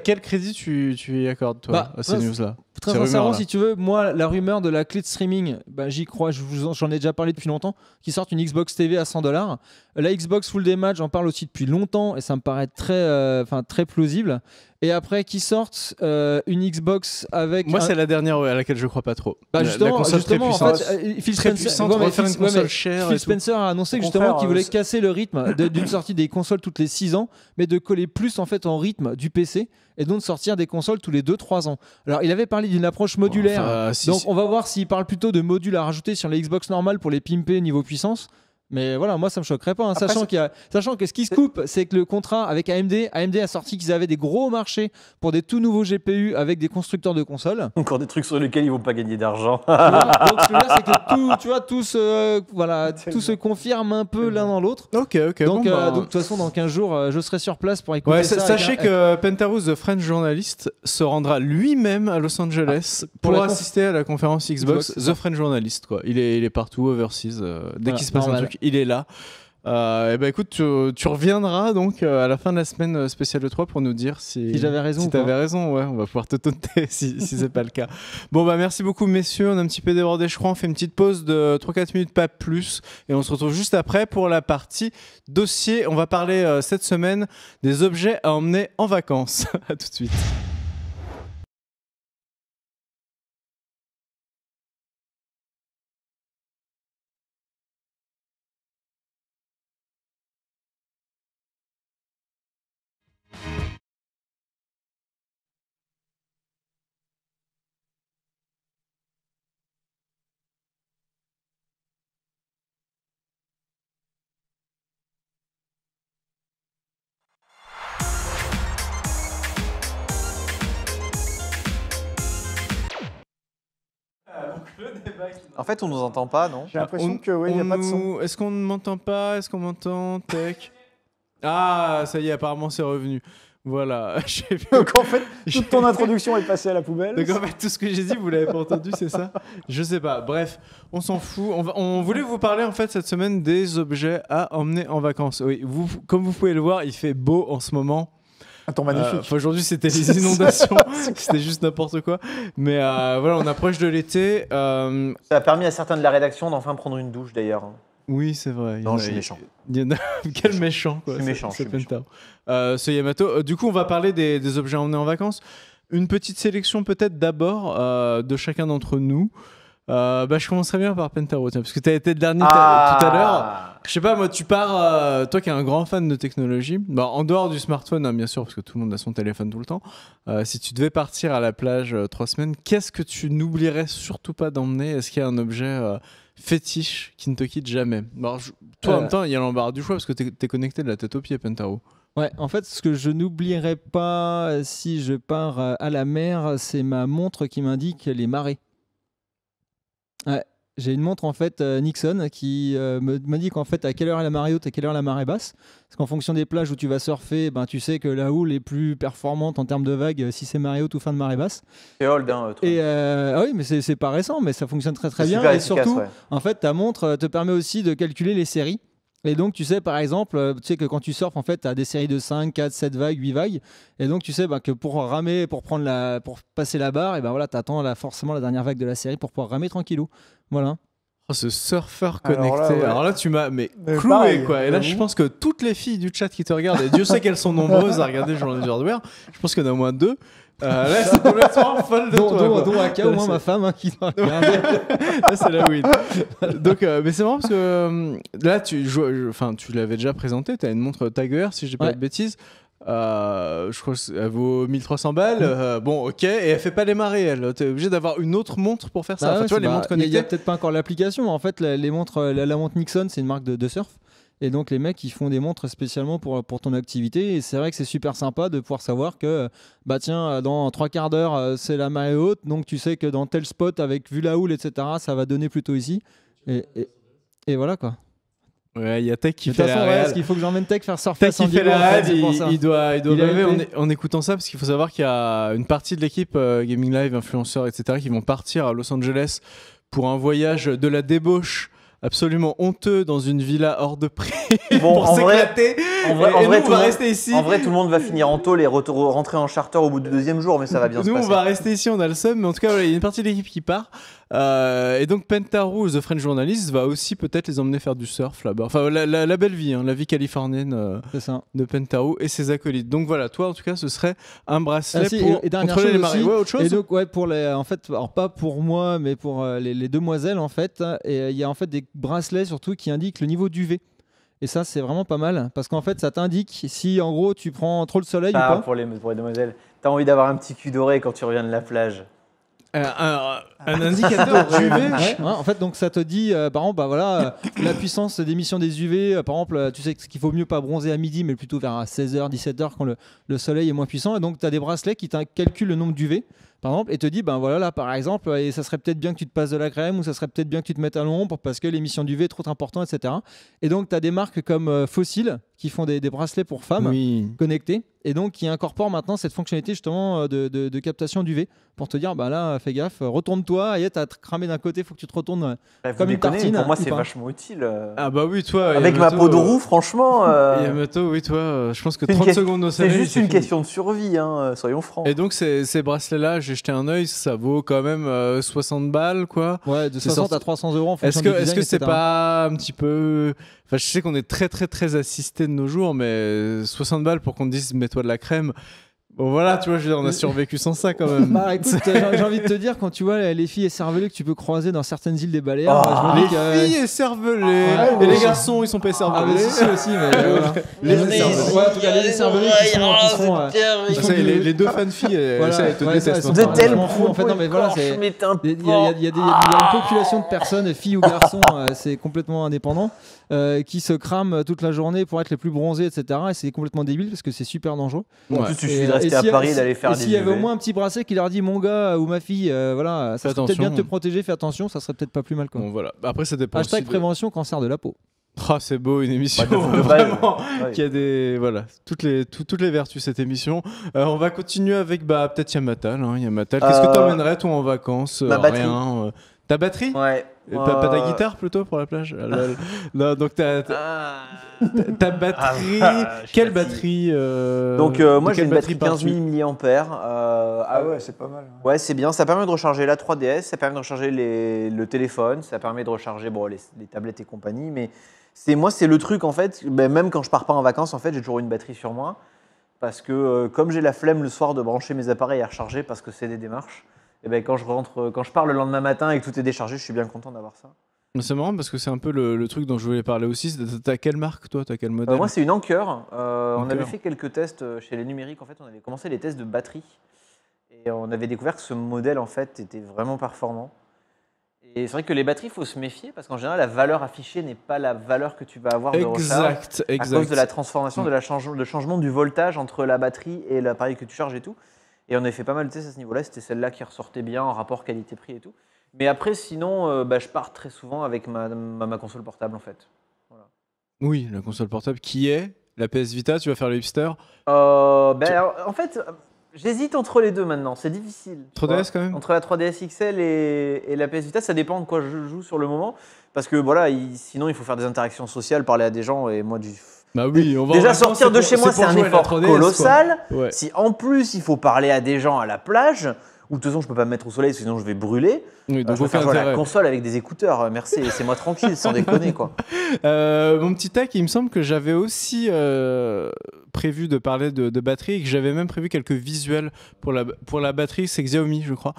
Quel crédit tu y accordes, toi, Bah, à ces news-là? Très Ces sincèrement, rumeurs-là. si tu veux, moi, la rumeur de la clé de streaming, bah, j'y crois, j'en ai déjà parlé depuis longtemps, qui sortent une Xbox TV à $100. La Xbox Full Day Match, j'en parle aussi depuis longtemps et ça me paraît très plausible. Et après, qui sortent une Xbox avec. Moi, c'est la dernière à laquelle je crois pas trop. Bah La justement, console très en puissante. fait, Phil Très Spencer, puissante, ouais, mais refaire une Phil- ouais, console mais chère Phil et tout. Spencer a annoncé Au justement contraire, qu'il voulait c'est- casser le rythme d'une sortie des consoles toutes les 6 ans, mais de coller plus en fait en rythme du PC et donc de sortir des consoles tous les 2-3 ans. Alors, il avait parlé d'une approche modulaire. Enfin, si, Donc si. on va voir s'il parle plutôt de modules à rajouter sur les Xbox normales pour les pimper niveau puissance. Mais voilà, moi ça me choquerait pas, hein, Après, sachant que ce qui se coupe, c'est que le contrat avec AMD a sorti qu'ils avaient des gros marchés pour des tout nouveaux GPU avec des constructeurs de consoles. Encore des trucs sur lesquels ils vont pas gagner d'argent. Tu vois, donc ce que je veux dire, c'est que tout se confirme un peu l'un dans l'autre. Ok. Donc, bon, de toute façon, dans 15 jours, je serai sur place pour écouter ça. Sachez que Pentarous, the French journalist, se rendra lui-même à Los Angeles pour assister à la conférence Xbox, The French Journalist. Quoi. Il est partout, overseas. Dès qu'il se passe un truc, il est là. Et ben écoute, tu reviendras donc à la fin de la semaine spéciale E3 pour nous dire si j'avais raison. Si t'avais raison, ouais, on va pouvoir te taunter si c'est pas le cas. Bon bah merci beaucoup messieurs, on a un petit peu débordé, je crois. On fait une petite pause de 3-4 minutes, pas plus, et on se retrouve juste après pour la partie dossier. On va parler cette semaine des objets à emmener en vacances. À tout de suite. En fait, on nous entend pas, non? J'ai l'impression que oui, il n'y a pas de son. Est-ce qu'on ne m'entend pas? Est-ce qu'on m'entend? Tech. Ah, ça y est, apparemment c'est revenu. Voilà. Donc en fait, toute ton introduction est passée à la poubelle. Donc en fait, tout ce que j'ai dit, vous l'avez pas entendu, c'est ça? Je sais pas. Bref, on s'en fout. On voulait vous parler en fait cette semaine des objets à emmener en vacances. Oui, comme vous pouvez le voir, il fait beau en ce moment. Un temps magnifique. Aujourd'hui, c'était les inondations. C'était juste n'importe quoi. Mais voilà, on approche de l'été. Ça a permis à certains de la rédaction d'enfin prendre une douche d'ailleurs. Oui, c'est vrai. Non, je suis méchant. Quel méchant, quoi. Je suis méchant. Ce Yamato. Du coup, on va parler des objets à emmener en vacances. Une petite sélection peut-être d'abord de chacun d'entre nous. Je commencerai bien par Pentaro, parce que tu as été le dernier tout à l'heure. Je sais pas, moi, tu pars, toi qui es un grand fan de technologie, en dehors du smartphone, hein, bien sûr, parce que tout le monde a son téléphone tout le temps. Si tu devais partir à la plage 3 semaines, qu'est-ce que tu n'oublierais surtout pas d'emmener? Est-ce qu'il y a un objet fétiche qui ne te quitte jamais? Toi, en même temps, il y a l'embarras du choix parce que tu es connecté de la tête aux pieds, Pentaro. Ouais, en fait, ce que je n'oublierai pas si je pars à la mer, c'est ma montre qui m'indique les marées. Ouais, j'ai une montre en fait Nixon qui m'indique en fait à quelle heure est la marée haute et à quelle heure la marée basse. Parce qu'en fonction des plages où tu vas surfer, tu sais que la houle est plus performante en termes de vagues si c'est marée haute ou fin de marée basse. C'est old, hein, Et oui, mais c'est pas récent, mais ça fonctionne très bien. Super et efficace, surtout, ouais. en fait, ta montre te permet aussi de calculer les séries. Et donc, tu sais, par exemple, tu sais que quand tu surfes, en fait, tu as des séries de 5, 4, 7 vagues, 8 vagues. Et donc, tu sais que pour ramer, pour passer la barre, et voilà, tu attends forcément la dernière vague de la série pour pouvoir ramer tranquillou. Voilà. Oh, ce surfeur connecté. Alors là, tu m'as cloué, pareil, quoi. Et là, je pense que toutes les filles du chat qui te regardent, et Dieu sait qu'elles sont nombreuses à regarder le journal du hardware, je pense qu'il y en a au moins 2. Là, c'est complètement folle de toi. Dont Aka, au moins ma femme, qui te regarde. Là, c'est la weed. Donc, mais c'est marrant parce que là, tu l'avais déjà présenté. Tu as une montre Tiger, si je dis pas de bêtises. Je crois qu'elle vaut 1300 balles. Bon, ok. Et elle fait pas les marées, elle. T'es obligé d'avoir une autre montre pour faire ça. Tu vois, les montres connectées. Il y a peut-être pas encore l'application. En fait, la montre Nixon, c'est une marque de surf. Et donc les mecs ils font des montres spécialement pour ton activité, et c'est vrai que c'est super sympa de pouvoir savoir que tiens, dans 3 quarts d'heure c'est la marée haute, donc tu sais que dans tel spot avec vu la houle etc ça va donner plutôt ici, et voilà quoi. Ouais, il y a Tech qui de fait toute façon, la réal. est-ce qu'il faut que j'emmène Tech faire surfer Tech qui fait la réal, il doit rêver en écoutant ça, parce qu'il faut savoir qu'il y a une partie de l'équipe Gaming Live, influenceurs, etc. qui vont partir à Los Angeles pour un voyage de la débauche absolument honteux dans une villa hors de prix pour s'éclater. On va rester ici. En vrai, tout le monde va finir en tôle et rentrer en charter au bout du 2e jour, mais ça va bien se passer. Nous, on va rester ici, on a le seum, mais en tout cas, il y a une partie de l'équipe qui part. Et donc, Pentaro, The French Journalist, va aussi peut-être les emmener faire du surf là-bas. Enfin, la belle vie, la vie californienne de Pentaro et ses acolytes. Donc voilà, toi, en tout cas, ce serait un bracelet pour contrôler les marées. Ouais, autre chose. Et donc, en fait, alors pas pour moi, mais pour les demoiselles, en fait, et il y a en fait des bracelets surtout qui indiquent le niveau d'UV. Et ça, c'est vraiment pas mal, parce qu'en fait, ça t'indique si, en gros, tu prends trop le soleil ou pas. Pour les demoiselles, t'as envie d'avoir un petit cul doré quand tu reviens de la plage. Un indicateur UV. Ouais, en fait, donc ça te dit, par exemple, bah voilà, la puissance d'émission des UV. Par exemple, tu sais qu'il faut mieux pas bronzer à midi, mais plutôt vers 16h, 17h quand le soleil est moins puissant. Et donc, tu as des bracelets qui calculent le nombre d'UV, par exemple, et te dit, ben voilà, là, par exemple, et ça serait peut-être bien que tu te passes de la crème ou ça serait peut-être bien que tu te mettes à l'ombre parce que l'émission d'UV est trop importante, etc. Et donc, tu as des marques comme Fossil qui font des bracelets pour femmes connectés et donc qui incorporent maintenant cette fonctionnalité justement de captation d'UV pour te dire, bah là, fais gaffe, retourne-toi, et t'as cramé d'un côté, faut que tu te retournes comme une tartine. Pour moi, c'est vachement utile. Ah bah oui, toi. Avec ma peau de roue, franchement. Yamato, oui, toi, je pense que 30 secondes au soleil. C'est juste une question de survie, hein, soyons francs. Et donc, ces bracelets-là, j'ai jeté un œil, ça vaut quand même 60 balles, quoi. Ouais, de 60 à 300 euros en fonction du design, Est-ce que c'est etc. pas un petit peu. Enfin, je sais qu'on est très, très, très assisté de nos jours, mais 60 balles pour qu'on te dise mets-toi de la crème. Bon voilà, tu vois, je veux dire, on a survécu sans ça quand même. Bah écoute, j'ai envie de te dire, quand tu vois les filles écervelées que tu peux croiser dans certaines îles des Baléares, je me dis les filles écervelées, et les garçons, ils sont pas écervelés. aussi, mais les écervelés. Ouais, en tout cas, les écervelés qui sont les deux fans filles, ça, elles te détestent. De tels propos. En fait, non, mais voilà, il y a une population de personnes, filles ou garçons, c'est complètement indépendant, qui se crament toute la journée pour être les plus bronzés, etc. Et c'est complètement débile parce que c'est super dangereux. En plus, il suffit de rester à Paris et d'aller faire des s'il y avait UV. au moins un petit bracelet qui leur dit mon gars ou ma fille, voilà, ça serait peut-être bien de te protéger, fais attention, ça serait peut-être pas plus mal. Quoi. Bon, voilà. Après, ça dépend. Hashtag prévention cancer de la peau. Ah, c'est beau, une émission de vraiment base. qui a des voilà toutes les vertus cette émission. On va continuer avec peut-être Yamatal. Yamatal, qu'est-ce que t'emmènerais toi en vacances? Ma batterie. Rien. Ta batterie? Ouais. Pas ta guitare plutôt pour la plage? Non, donc ta batterie. Quelle batterie Donc moi j'ai une batterie 15 000 mAh. Ah ouais, c'est pas mal. Ouais, c'est bien. Ça permet de recharger la 3DS, ça permet de recharger le téléphone, ça permet de recharger les tablettes et compagnie. Mais c'est le truc en fait. Même quand je pars pas en vacances, en fait, j'ai toujours une batterie sur moi parce que comme j'ai la flemme le soir de brancher mes appareils à recharger parce que c'est des démarches. Et quand je pars le lendemain matin et que tout est déchargé, je suis bien content d'avoir ça. C'est marrant parce que c'est un peu le truc dont je voulais parler aussi. T'as quelle marque toi? T'as quel modèle? Moi c'est une Anker. On avait fait quelques tests chez les numériques. En fait, on avait commencé les tests de batterie et on avait découvert que ce modèle en fait était vraiment performant. Et c'est vrai que les batteries, il faut se méfier parce qu'en général, la valeur affichée n'est pas la valeur que tu vas avoir de recharge à cause de la transformation, de changement du voltage entre la batterie et l'appareil que tu charges et tout. Et on avait fait pas mal de tests à ce niveau-là. C'était celle-là qui ressortait bien en rapport qualité-prix et tout. Mais après, sinon, je pars très souvent avec ma console portable en fait. Voilà. Oui, la console portable qui est la PS Vita. Tu vas faire le hipster. En fait, j'hésite entre les deux maintenant. C'est difficile. 3DS quand même. Entre la 3DS XL et la PS Vita, ça dépend de quoi je joue sur le moment. Parce que voilà, sinon il faut faire des interactions sociales, parler à des gens et moi Bah oui, on va déjà sortir de chez moi, c'est un effort colossal. Ouais. Si en plus il faut parler à des gens à la plage, ou de toute façon je peux pas me mettre au soleil sinon je vais brûler. Oui, donc je vais faire jouer à la console avec des écouteurs. Merci, laissez-moi tranquille, sans déconner quoi. Mon petit tac, il me semble que j'avais aussi prévu de parler de batterie et que j'avais même prévu quelques visuels pour la batterie. C'est Xiaomi, je crois,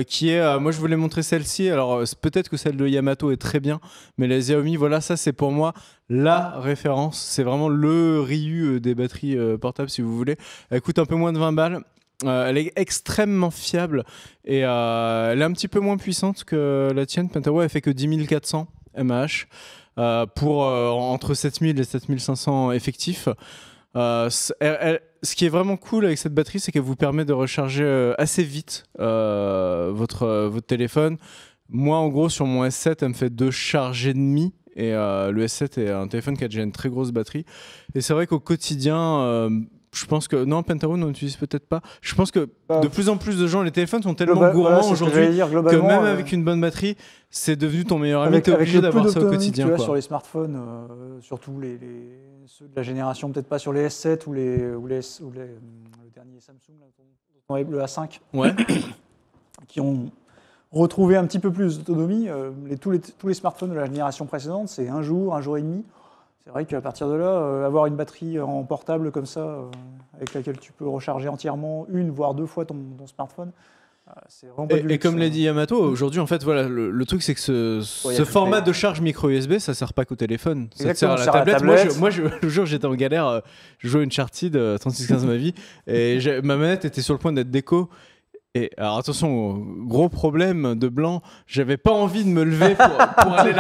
qui est. Moi, je voulais montrer celle-ci. Alors, peut-être que celle de Yamato est très bien, mais la Xiaomi, voilà, ça c'est pour moi la référence. C'est vraiment le Ryu des batteries portables, si vous voulez. Elle coûte un peu moins de 20 balles. Elle est extrêmement fiable et elle est un petit peu moins puissante que la tienne. Pentaway, elle fait que 10 400 mAh pour entre 7000 et 7500 effectifs. Ce qui est vraiment cool avec cette batterie, c'est qu'elle vous permet de recharger assez vite votre téléphone. Moi, en gros, sur mon S7, elle me fait 2 charges et demie. Et le S7 est un téléphone qui a déjà une très grosse batterie. Et c'est vrai qu'au quotidien... je pense que non, Pentaro on n'utilise peut-être pas. Je pense que de plus en plus de gens, les téléphones sont tellement gourmands aujourd'hui que même avec une bonne batterie, c'est devenu ton meilleur ami. T'es obligé d'avoir ça au quotidien. Tu vois, sur les smartphones, surtout ceux de la génération, peut-être pas sur les S7 ou le dernier Samsung, le A5, ouais. qui ont retrouvé un petit peu plus d'autonomie. Tous les smartphones de la génération précédente, c'est un jour et demi. C'est vrai qu'à partir de là, avoir une batterie en portable comme ça, avec laquelle tu peux recharger entièrement une, voire 2 fois ton smartphone, c'est vraiment pas du luxe. Et comme l'a dit Yamato, aujourd'hui, en fait, voilà, le truc, c'est que ce format de charge micro USB, ça sert pas qu'au téléphone. Ça sert à la tablette. Moi, le jour où j'étais en galère, je jouais Uncharted 3615 ma vie, et ma manette était sur le point d'être déco. Et alors attention, gros problème de blanc, j'avais pas envie de me lever pour aller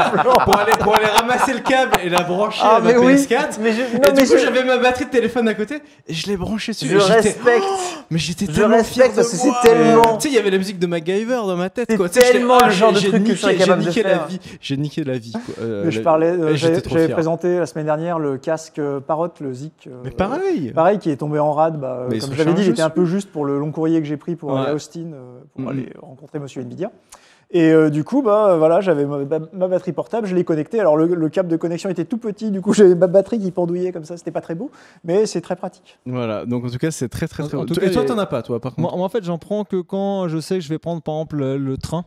pour aller ramasser le câble et la brancher à ma PS4. Mais Du coup, j'avais ma batterie de téléphone à côté et je l'ai branchée dessus. Je respecte. Mais j'étais Je tellement fier respecte de parce que moi. c'est tellement- Tu sais, il y avait la musique de MacGyver dans ma tête. C'est Quoi. Tu sais, tellement j'étais, le genre de j'ai truc que je serais niqué- capable de j'ai niqué la faire. vie. J'ai niqué la vie. Quoi. Mais je la- parlais, et j'étais trop j'avais fier. présenté la semaine dernière le casque Parrot, le Zik. Mais pareil. Pareil, qui est tombé en rade. Mais ils Comme sont je l'avais dit, il chargés était un peu dessus. juste pour le long courrier que j'ai pris pour aller à Austin, pour Mhm. aller rencontrer Monsieur Nvidia. Et du coup, voilà, j'avais ma batterie portable, je l'ai connectée. Alors le câble de connexion était tout petit, du coup j'avais ma batterie qui pendouillait comme ça, c'était pas très beau, mais c'est très pratique. Voilà, donc en tout cas, c'est très très très En bon. tout cas, Et toi, les- t'en as pas, toi, par contre. Moi, en fait, j'en prends que quand je sais que je vais prendre, par exemple, le train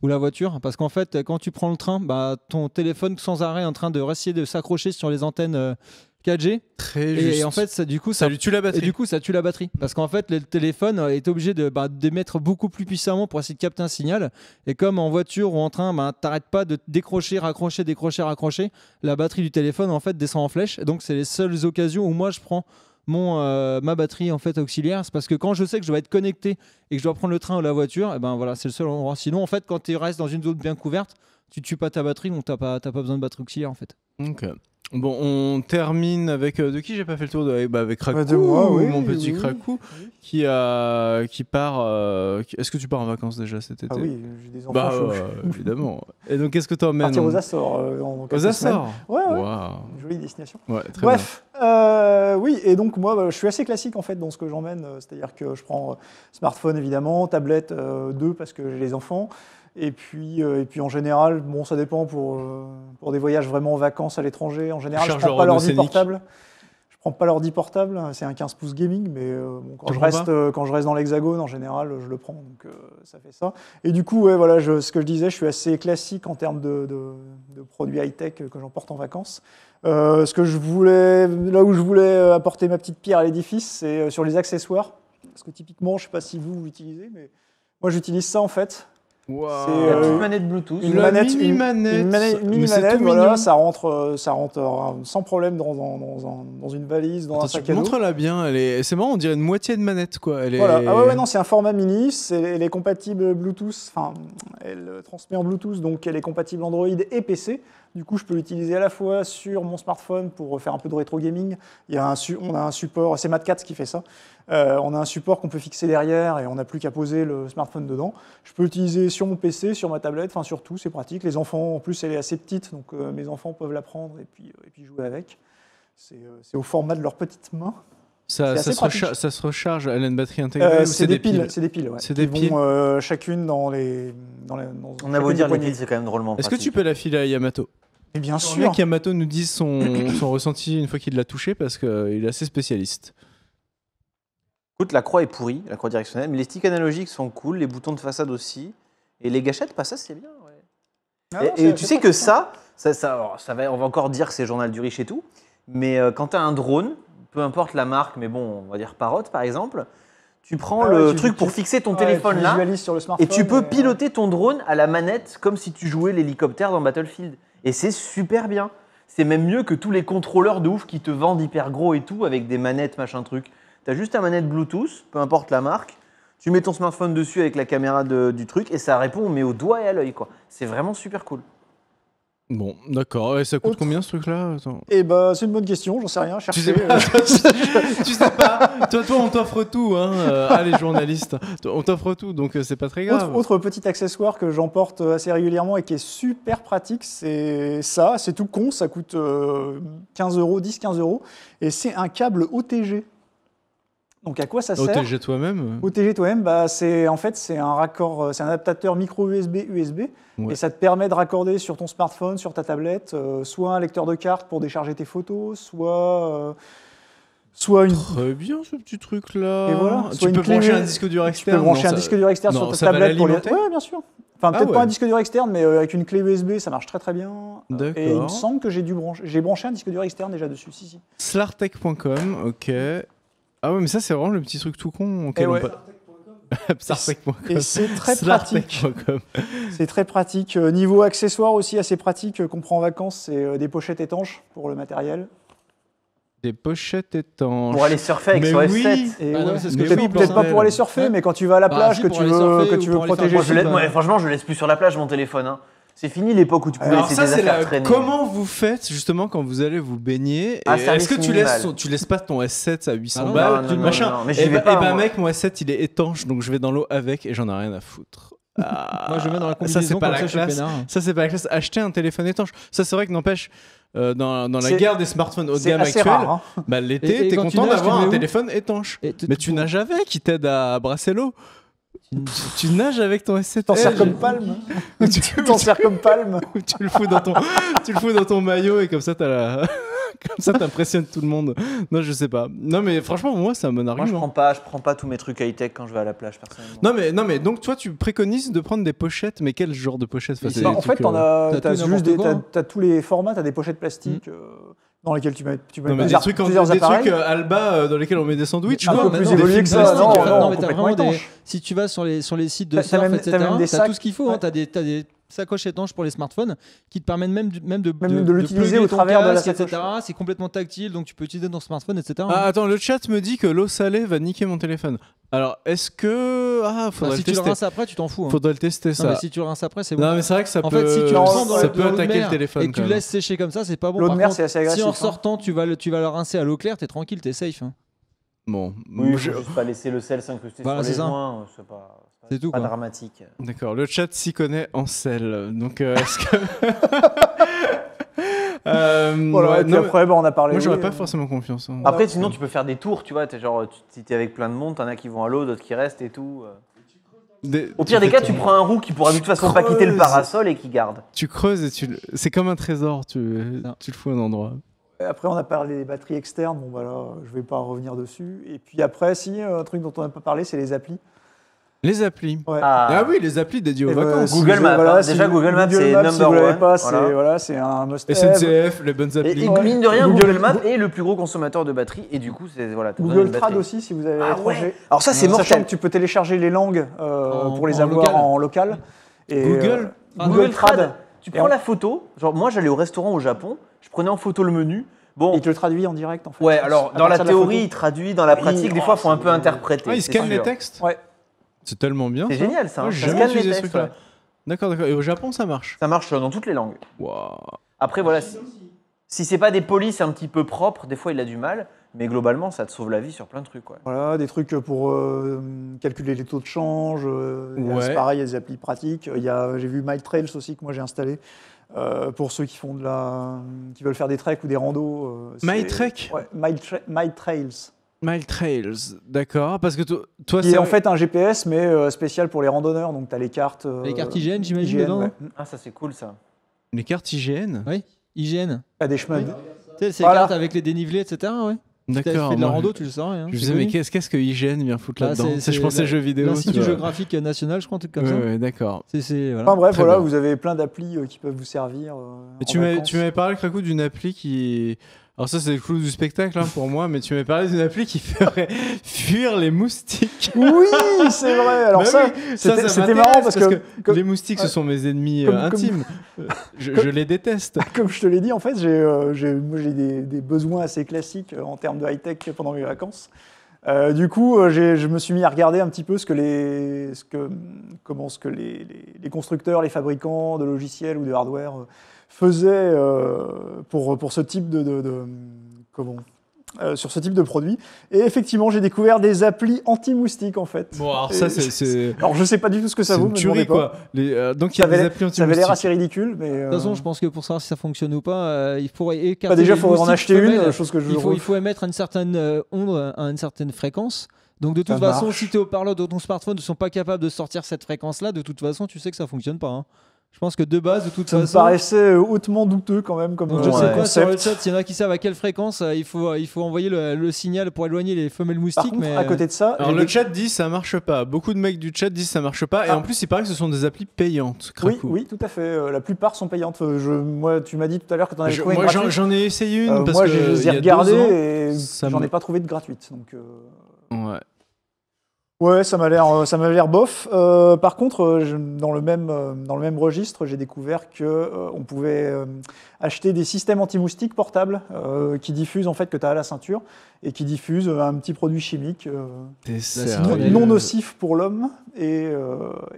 ou la voiture. Parce qu'en fait, quand tu prends le train, bah, ton téléphone sans arrêt est en train de essayer de s'accrocher sur les antennes 4G. Très juste. Et en fait, ça, du coup, ça lui tue la et batterie. du coup, ça tue la batterie. Parce qu'en fait, le téléphone est obligé d'émettre beaucoup plus puissamment pour essayer de capter un signal. Et comme en voiture ou en train, t'arrêtes pas de décrocher, raccrocher, décrocher, raccrocher, la batterie du téléphone en fait descend en flèche. Et donc, c'est les seules occasions où moi je prends ma batterie en fait auxiliaire. C'est parce que quand je sais que je vais être connecté et que je dois prendre le train ou la voiture, et ben voilà, c'est le seul endroit. Sinon, en fait, quand tu restes dans une zone bien couverte, tu tues pas ta batterie, donc t'as pas besoin de batterie auxiliaire en fait. Ok. Bon, on termine avec de qui j'ai pas fait le tour avec Krakou, De moi, oui, mon petit oui. Krakou, qui part. Est-ce que tu pars en vacances déjà cet été? Ah oui, j'ai des enfants. Bah je évidemment. Et donc qu'est-ce que tu emmènes? partir aux Açores en Aux quelques semaines. Açores. Ouais, ouais. Waouh. Une jolie destination. Ouais, très Bref, oui, et donc moi, je suis assez classique en fait dans ce que j'emmène, c'est-à-dire que je prends smartphone évidemment, tablette 2 parce que j'ai les enfants, et puis en général, bon, ça dépend pour des voyages vraiment en vacances à l'étranger. En général, je charges le prends pas l'ordi Renault Scénic. portable. Je prends pas l'ordi portable, c'est un 15 pouces gaming, mais bon, Tu le quand je reste dans l'Hexagone, en général, je le prends, donc ça fait ça. Et du coup, ouais, voilà, ce que je disais, je suis assez classique en termes de produits high-tech que j'emporte en vacances. Là où je voulais apporter ma petite pierre à l'édifice, c'est sur les accessoires. Parce que typiquement, je ne sais pas si vous utilisez, mais moi j'utilise ça en fait. Waouh. C'est, La petite manette Bluetooth. Une La manette, mini-manette. mini Mais c'est manette, tout voilà, mignon. ça rentre sans problème dans une valise, dans un sac à dos. Montre-la bien. C'est marrant, on dirait une moitié de manette quoi. Elle est... Voilà. Ah ouais, non, c'est un format mini, elle est compatible Bluetooth, enfin, elle transmet en Bluetooth, donc elle est compatible Android et PC. Du coup, je peux l'utiliser à la fois sur mon smartphone pour faire un peu de rétro gaming. On a un support, c'est Mad Catz qui fait ça. On a un support qu'on peut fixer derrière et on n'a plus qu'à poser le smartphone dedans. Je peux l'utiliser sur mon PC, sur ma tablette, enfin sur tout, c'est pratique. Les enfants, en plus, elle est assez petite, donc mes enfants peuvent la prendre et puis jouer avec. C'est au format de leurs petites mains. Ça assez pratique. ça se recharge. Elle a une batterie intégrée ou C'est des piles. C'est des piles, ouais. C'est des qui piles. vont chacune dans On a chacune beau des dire, les poignées. piles, c'est quand même drôlement Est-ce que pratique. tu peux la filer à Yamato? Mais bien J'aimerais bien sûr. qu'Yamato nous dise son ressenti une fois qu'il l'a touché parce qu'il est assez spécialiste. Écoute, la croix est pourrie, la croix directionnelle, mais les sticks analogiques sont cool, les boutons de façade aussi. Et les gâchettes, pas ça, c'est bien. Ouais. Ah non, Et c'est tu sais que on va encore dire que c'est Journal du Riche et tout, mais quand tu as un drone, peu importe la marque, mais bon, on va dire Parrot par exemple, tu prends le truc pour fixer ton téléphone tu là, visualises sur le smartphone et tu peux et, piloter ton drone à la manette comme si tu jouais l'hélicoptère dans Battlefield. Et c'est super bien. C'est même mieux que tous les contrôleurs de ouf qui te vendent hyper gros et tout avec des manettes machin truc. Tu as juste ta manette Bluetooth, peu importe la marque. Tu mets ton smartphone dessus avec la caméra du truc et ça répond mais au doigt et à l'œil quoi. C'est vraiment super cool. Bon, d'accord. Et ça coûte Autre- combien ce truc-là? Attends. Eh ben, c'est une bonne question, j'en sais rien. Tu Cherchez. sais pas, tu sais pas. Toi, on t'offre tout, hein. Les journalistes, on t'offre tout, donc c'est pas très grave. Autre petit accessoire que j'emporte assez régulièrement et qui est super pratique, c'est ça. C'est tout con, ça coûte 15 €, 10-15 €. Et c'est un câble OTG. Donc à quoi ça sert? OTG toi-même. OTG toi-même, c'est un raccord, c'est un adaptateur micro USB. Ouais. Et ça te permet de raccorder sur ton smartphone, sur ta tablette, soit un lecteur de carte pour décharger tes photos, soit une. Très bien ce petit truc-là. Et voilà. Tu Soit une peux clé brancher USB. un disque dur Tu externe. peux brancher non, un ça- disque dur externe non, sur ta ça va tablette pour l'alimenter. Ouais, bien sûr. Enfin, Ah peut-être ouais. pas un disque dur externe, mais avec une clé USB, ça marche très très bien. D'accord. Et il me semble que j'ai branché un disque dur externe déjà dessus. Si. Slartech.com, ok. Ah ouais, mais ça c'est vraiment le petit truc tout con auquel Et ouais. on peut... Slartech.com. Et c'est très pratique. Slartech.com. C'est très pratique. Niveau accessoires aussi assez pratique qu'on prend en vacances, c'est des pochettes étanches pour le matériel. Des pochettes étanches. Pour aller surfer avec Mais son oui. S7. Et Ah non, ouais, mais c'est ce mais que je oui, dis, peut-être pas bordel. pour aller surfer, Ouais. mais quand tu vas à la Bah, plage, si, que pour tu aller veux, surfer que ou tu veux pour aller protéger. faire un Moi, truc, franchement, je le laisse plus sur la plage, mon téléphone. Hein. C'est fini l'époque où tu pouvais Alors laisser ça, des c'est affaires là. traîner. Comment vous faites justement quand vous allez vous baigner Ah, et service est-ce que minimal. tu laisses pas ton S7 à 800 Ah non, balles, non, non, machin non, mais j'y Et vais bah, pas, moi. mec, mon S7 il est étanche, donc je vais dans l'eau avec et j'en ai rien à foutre. Ah, Moi, je le mets dans la ça combinaison, c'est pas comme la ça, je suis classe. peinard. Ça c'est pas la classe. Acheter un téléphone étanche, ça c'est vrai que n'empêche. Dans la C'est- guerre des smartphones haut de C'est gamme assez actuelle, rare. Hein. bah, Et l'été, t'es quand tu content nages, d'avoir tu le un mets où téléphone étanche. Et Mais tu nages avec, qui t'aide à brasser l'eau. Tu nages avec ton S7. T'en sers Eh, comme palme. tu, Tu t'en sers comme palme. tu le fous dans ton maillot et comme ça comme ça t'impressionnes tout le monde. Non, je sais pas. Non mais franchement moi c'est un bon Moi, je argument. prends pas tous mes trucs high-tech quand je vais à la plage, personnellement. Non mais donc toi tu préconises de prendre des pochettes, mais quel genre de pochettes? Enfin, c'est Bah, des en fait, trucs, t'as tout et n'importe quoi, hein. t'as tous les formats, t'as des pochettes plastiques dans lesquelles tu mets non, mais plusieurs des trucs appareils. Alba dans lesquels on met des sandwichs. Un quoi. peu mais plus non, évolué des que films ça. plastiques, Non, non, non, mais t'as complètement vraiment des. étanche. Si tu vas sur les sites de T'as surf, même- etc., t'as même des t'as sacs. tout ce qu'il faut. Hein. Ouais. T'as des sacoches étanches pour les smartphones qui te permettent même de l'utiliser plugger au ton travers de la casque, sacoche. etc. C'est complètement tactile, donc tu peux utiliser ton smartphone, etc. Ah attends, le chat me dit que l'eau salée va niquer mon téléphone. Alors est-ce que Enfin, faudrait si le tu le tester. rinces après, tu t'en fous. Hein. Faudrait le tester Non, ça. mais si tu le rinces après, c'est bon. Non mais c'est vrai que ça En peut fait, si tu le prends dans ça le peut dans l'eau de attaquer mer le téléphone. et que tu quand le même. laisses sécher comme ça, c'est pas bon. L'eau de Par mer, contre, c'est assez si agressif. en hein. sortant, tu vas le rincer à l'eau claire, t'es tranquille, t'es safe. Hein. Bon, Oui, je- faut juste pas laisser le sel s'incruster Voilà, sur les c'est ça. joints. C'est tout, pas quoi. dramatique. D'accord, le chat s'y connaît en sel. Donc est-ce que Voilà, ouais, et puis non, mais après, on a parlé. moi j'aurais oui, pas forcément confiance. Hein. Après, sinon, tu peux faire des tours, tu vois. Si t'es avec plein de monde, t'en as qui vont à l'eau, d'autres qui restent et tout. Au pire des cas, tu prends un roux qui pourra de toute façon pas quitter le parasol et qui garde. Tu creuses et c'est comme un trésor, tu le fous à un endroit. Après, on a parlé des batteries externes. Bon, voilà, je vais pas revenir dessus. Et puis après, si, un truc dont on n'a pas parlé, c'est les applis. Les applis. Ouais. Ah oui, les applis dédiées aux Et voilà, vacances. si Google vous- Maps, voilà, hein. si Déjà, vous- Google Maps, c'est si number vous l'avez one. pas, Voilà. c'est un must-have. SNCF, les bonnes applis. Et Ouais. mine de rien, Google- Google Maps est le plus gros consommateur de batterie. Et du coup, c'est voilà. t'as besoin Google d'une Trad batterie. aussi, si vous avez à Ah l'étranger. ouais. Alors ça, c'est Sachant mortel. que tu peux télécharger les langues pour les en avoir local. en local. Et, Google Google Trad. Tu Et prends on- la photo. Genre, moi, j'allais au restaurant au Japon. Je prenais en photo le menu. Bon. il te le traduit en direct, en fait. Ouais, alors À dans la partir de théorie, photo. il traduit, dans la pratique, des fois, il faut un peu interpréter. Ah, ils c'est scannent les sûr. textes. Ouais. C'est tellement bien. C'est ça. génial ça. Moi, hein. j'ai Ça jamais scanne les utilisé ce textes, truc-là. ouais. D'accord. Et au Japon, ça marche. Ça marche dans toutes les langues. Waouh. Après, voilà, si c'est pas des polices un petit peu propres, des fois il a du mal, mais globalement, ça te sauve la vie sur plein de trucs. Ouais. Voilà, des trucs pour calculer les taux de change. Ouais. C'est pareil, il y a des applis pratiques. J'ai vu MyTrails aussi que moi j'ai installé. Pour ceux qui qui veulent faire des treks ou des randos. MyTrek Ouais, MyTrails. MyTrails, d'accord. Parce que toi Qui c'est est en fait un GPS, mais spécial pour les randonneurs. Donc tu as les cartes. Les cartes IGN, j'imagine, IGN, dedans, ouais. non Ah, ça c'est cool ça. les cartes IGN. Oui, IGN. T'as des chemins. Tu sais, c'est Voilà. les cartes avec les dénivelés, etc. Ouais. Si t'as D'accord. fait de la moi, rando, tu le saurais. Hein. Je C'est disais, mais connu. qu'est-ce que IGN vient foutre Bah, là-dedans c'est Je pensais la- jeux vidéo. L'Institut tu vois. géographique national, je crois, un truc comme ça. Ouais, d'accord. C'est voilà. Enfin bref, Très voilà, bien. vous avez plein d'applis qui peuvent vous servir. Et en tu vacances. m'avais parlé, Krakou, d'une appli qui. Alors, ça, c'est le clou du spectacle hein, pour moi, mais tu m'avais parlé d'une appli qui ferait fuir les moustiques. Oui, c'est vrai. Alors Bah ça, oui, c'était ça marrant m'intéresse parce que, comme, les moustiques, ce sont mes ennemis comme- intimes. Je les déteste. comme je te l'ai dit, en fait, moi, j'ai des besoins assez classiques en termes de high-tech pendant mes vacances. Du coup, je me suis mis à regarder un petit peu ce que les constructeurs, les fabricants de logiciels ou de hardware faisaient pour ce type sur ce type de produit. Et effectivement, j'ai découvert des applis anti-moustiques, en fait. Bon, alors Et ça, c'est. Alors, je sais pas du tout ce que ça C'est vaut, une me tuerie, demandez pas. quoi. Donc, il y Ça a des avait applis ça avait l'air anti-moustiques. assez ridicule, mais... De toute façon, je pense que pour savoir si ça fonctionne ou pas, il faudrait écarter. Bah, déjà, les il faudrait en moustiques acheter femelles. une, chose que je Il faut émettre une certaine onde à une certaine fréquence. Donc de toute Ça façon, marche. si tes haut-parleurs de ton smartphone ne sont pas capables de sortir cette fréquence-là, de toute façon, tu sais que ça fonctionne pas. Hein. Je pense que de base, de toute Ça me façon. paraissait hautement douteux quand même comme Donc, je Ouais. sais pas sur le concept. chat, s'il y en a qui savent à quelle fréquence il faut envoyer le signal pour éloigner les femelles Par moustiques. contre, mais à côté de ça, Alors, le chat dit ça marche pas. Beaucoup de mecs du chat disent ça marche pas. Et Ah. en plus, il paraît que ce sont des applis payantes. oui, Krakou. oui, tout à fait. La plupart sont payantes. Moi, tu m'as dit tout à l'heure que tu en avais trouvé une Moi, gratuite. j'en ai essayé une parce moi, que. je les il y ai a 2 regardées ans, et ça j'en me- ai pas trouvé de gratuite. Donc, Ouais. Ouais, ça m'a l'air bof. Par contre, dans le même registre, j'ai découvert que on pouvait acheter des systèmes anti-moustiques portables qui diffusent en fait que tu as à la ceinture et qui diffusent un petit produit chimique non nocif pour l'homme et